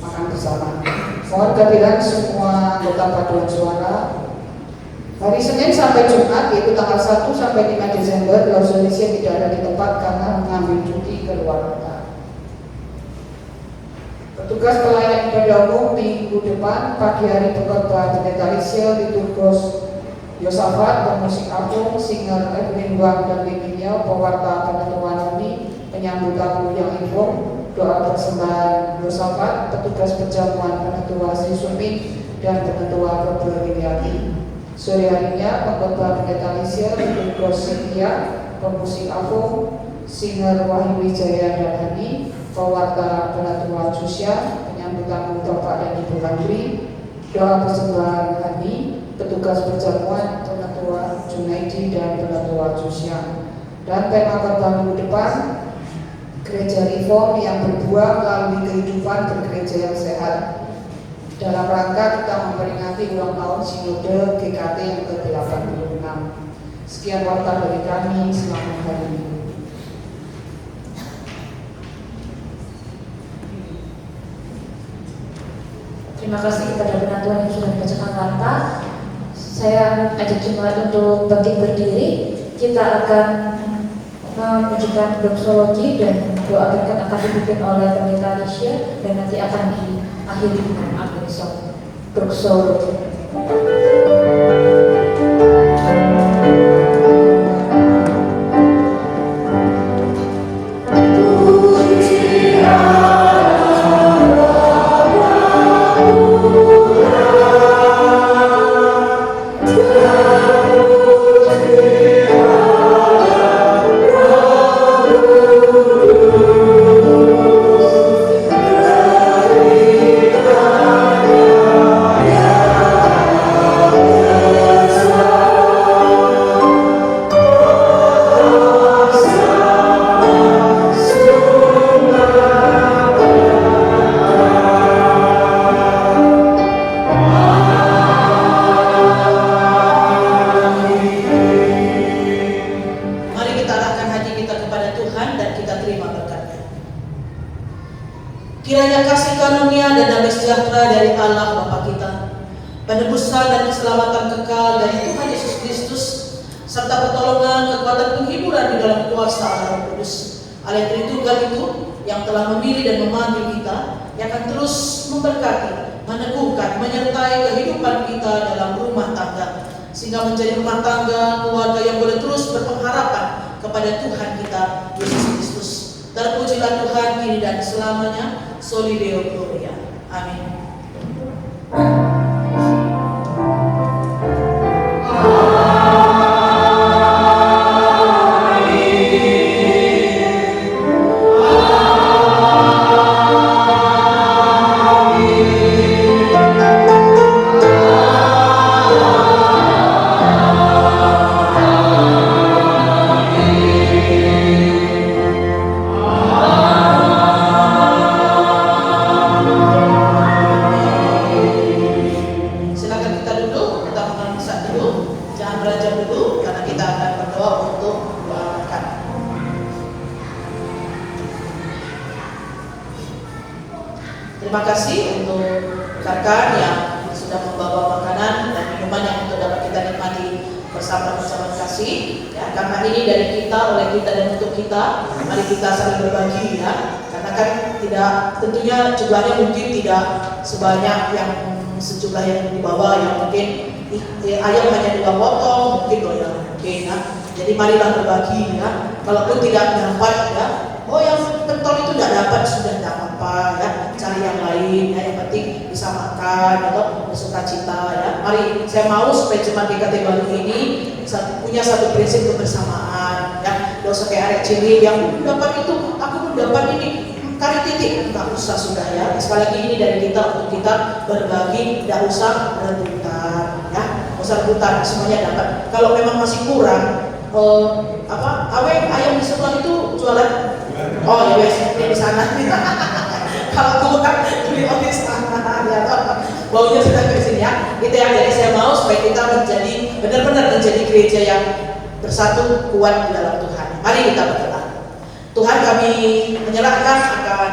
Speaker 4: makan bersama. Mohon kehadiran semua anggota paduan suara. Hari Senin sampai Jumat, yaitu tanggal 1 sampai 5 Desember, Laos Indonesia tidak ada di tempat karena mengambil cuti ke luar kota. Petugas pelayanan ibadah umum minggu depan pagi hari pengkhotbah Pendeta Lisiel, liturgos Yosafat, pemusik apung, singer Edwin Wang dan Liminio, pewarta penentuan Uni, penyambut tamu yang info, doa persembahan Yosafat, petugas perjamuan penentua Sri Sumi dan penentua Robert Wiliati. Sore harinya pengkhotbah Pendeta Lisiel, liturgos Cynthia, pemusik apung, singer Wahyu Wijaya dan Hani, pewarta penentua Jusya, penyambut tamu Bapak dan Ibu Kandri, doa persembahan Hani, petugas perjamuan penetua Junaidi dan penetua Jusya. Dan tema khotbah minggu depan, gereja reform yang berbuah melalui kehidupan bergereja yang sehat, dalam rangka kita memperingati ulang tahun Sinode GKT yang ke-86. Sekian warta dari kami, selamat hari Minggu.
Speaker 2: Terima kasih kepada penentuan yang sudah membacakan warta. Saya ajak jemaat untuk bangkit berdiri. Kita akan menunjukkan doksologi dan doa berkat akan dipimpin oleh Pendeta Alicia dan nanti akan diakhiri dengan adonisme doksologi.
Speaker 5: Yeah.
Speaker 1: Kiranya kasih karunia dan damai sejahtera dari Allah Bapa kita, penebusan dan keselamatan kekal dari Tuhan Yesus Kristus, serta pertolongan, kekuatan, penghiburan di dalam kuasa Allah Roh Kudus, Allah yang Tritunggal itu, yang telah memilih dan memanggil kita, yang akan terus memberkati, meneguhkan, menyertai kehidupan kita dalam rumah tangga, sehingga menjadi rumah tangga, keluarga yang boleh terus berpengharapan kepada Tuhan kita, Yesus Kristus. Terpujilah Tuhan kini dan selamanya. Soli Deo Gloria. Amin. Terima kasih untuk rekan yang sudah membawa makanan dan minuman yang untuk dapat kita nikmati bersama ucapan kasih. Ya, karena ini dari kita, oleh kita dan untuk kita, mari kita saling berbagi ya. Karena kan tidak, tentunya jumlahnya mungkin tidak sebanyak yang sejumlah yang dibawa, yang mungkin ayam hanya 2 potong, mungkin doyan mungkin ya. Jadi marilah berbagi ya. Kalaupun tidak dapat ya, oh yang pentol itu tidak dapat, sudah tidak apa-apa ya, cari yang lain ya, yang penting bisa makan atau bersuka cita ya. Mari, saya mau supaya jemaat GKT Bandung ini punya satu prinsip kebersamaan ya. Tidak usah kayak arek cilik yang dapat itu, aku pun dapat ini, kari titik, nggak usah sudah ya. Sekali lagi ini dari kita untuk kita berbagi, tidak usah rebutan ya, nggak usah rebutan, semuanya dapat. Kalau memang masih kurang, ayam di sebelah itu jualan. Oh ya wes, di sana. Kalau kurang beli di sana ya, baunya sudah ke sini ya. Itu yang jadi saya mau supaya kita menjadi benar-benar menjadi gereja yang bersatu kuat di dalam Tuhan. Mari kita berdoa. Tuhan, kami menyerahkan akan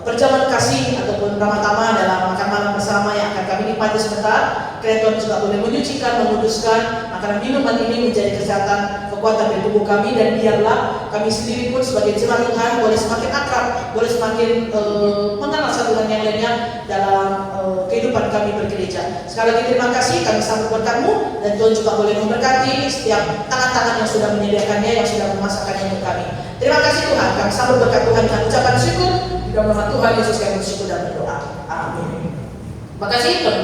Speaker 1: perjamuan kasih ataupun pertama-tama dalam makan malam bersama yang akan kami nikmati sebentar. Kiranya Tuhan juga boleh menyucikan, menguduskan makanan minuman ini menjadi kesehatan, kekuatan dari tubuh kami, dan biarlah kami sendiri pun sebagai jemaat Tuhan boleh semakin akrab, boleh semakin mengenal satu dengan yang lainnya dalam kehidupan kami bergereja. Sekali lagi terima kasih, kami sambut berkat-Mu, dan Tuhan juga boleh memberkati setiap tangan-tangan yang sudah menyediakannya, yang sudah memasakkannya untuk kami. Terima kasih Tuhan, kami sambut berkat Tuhan dengan ucapan syukur. Di dalam nama Tuhan Yesus kami bersyukur dan berdoa. Amin. Terima kasih Tuhan.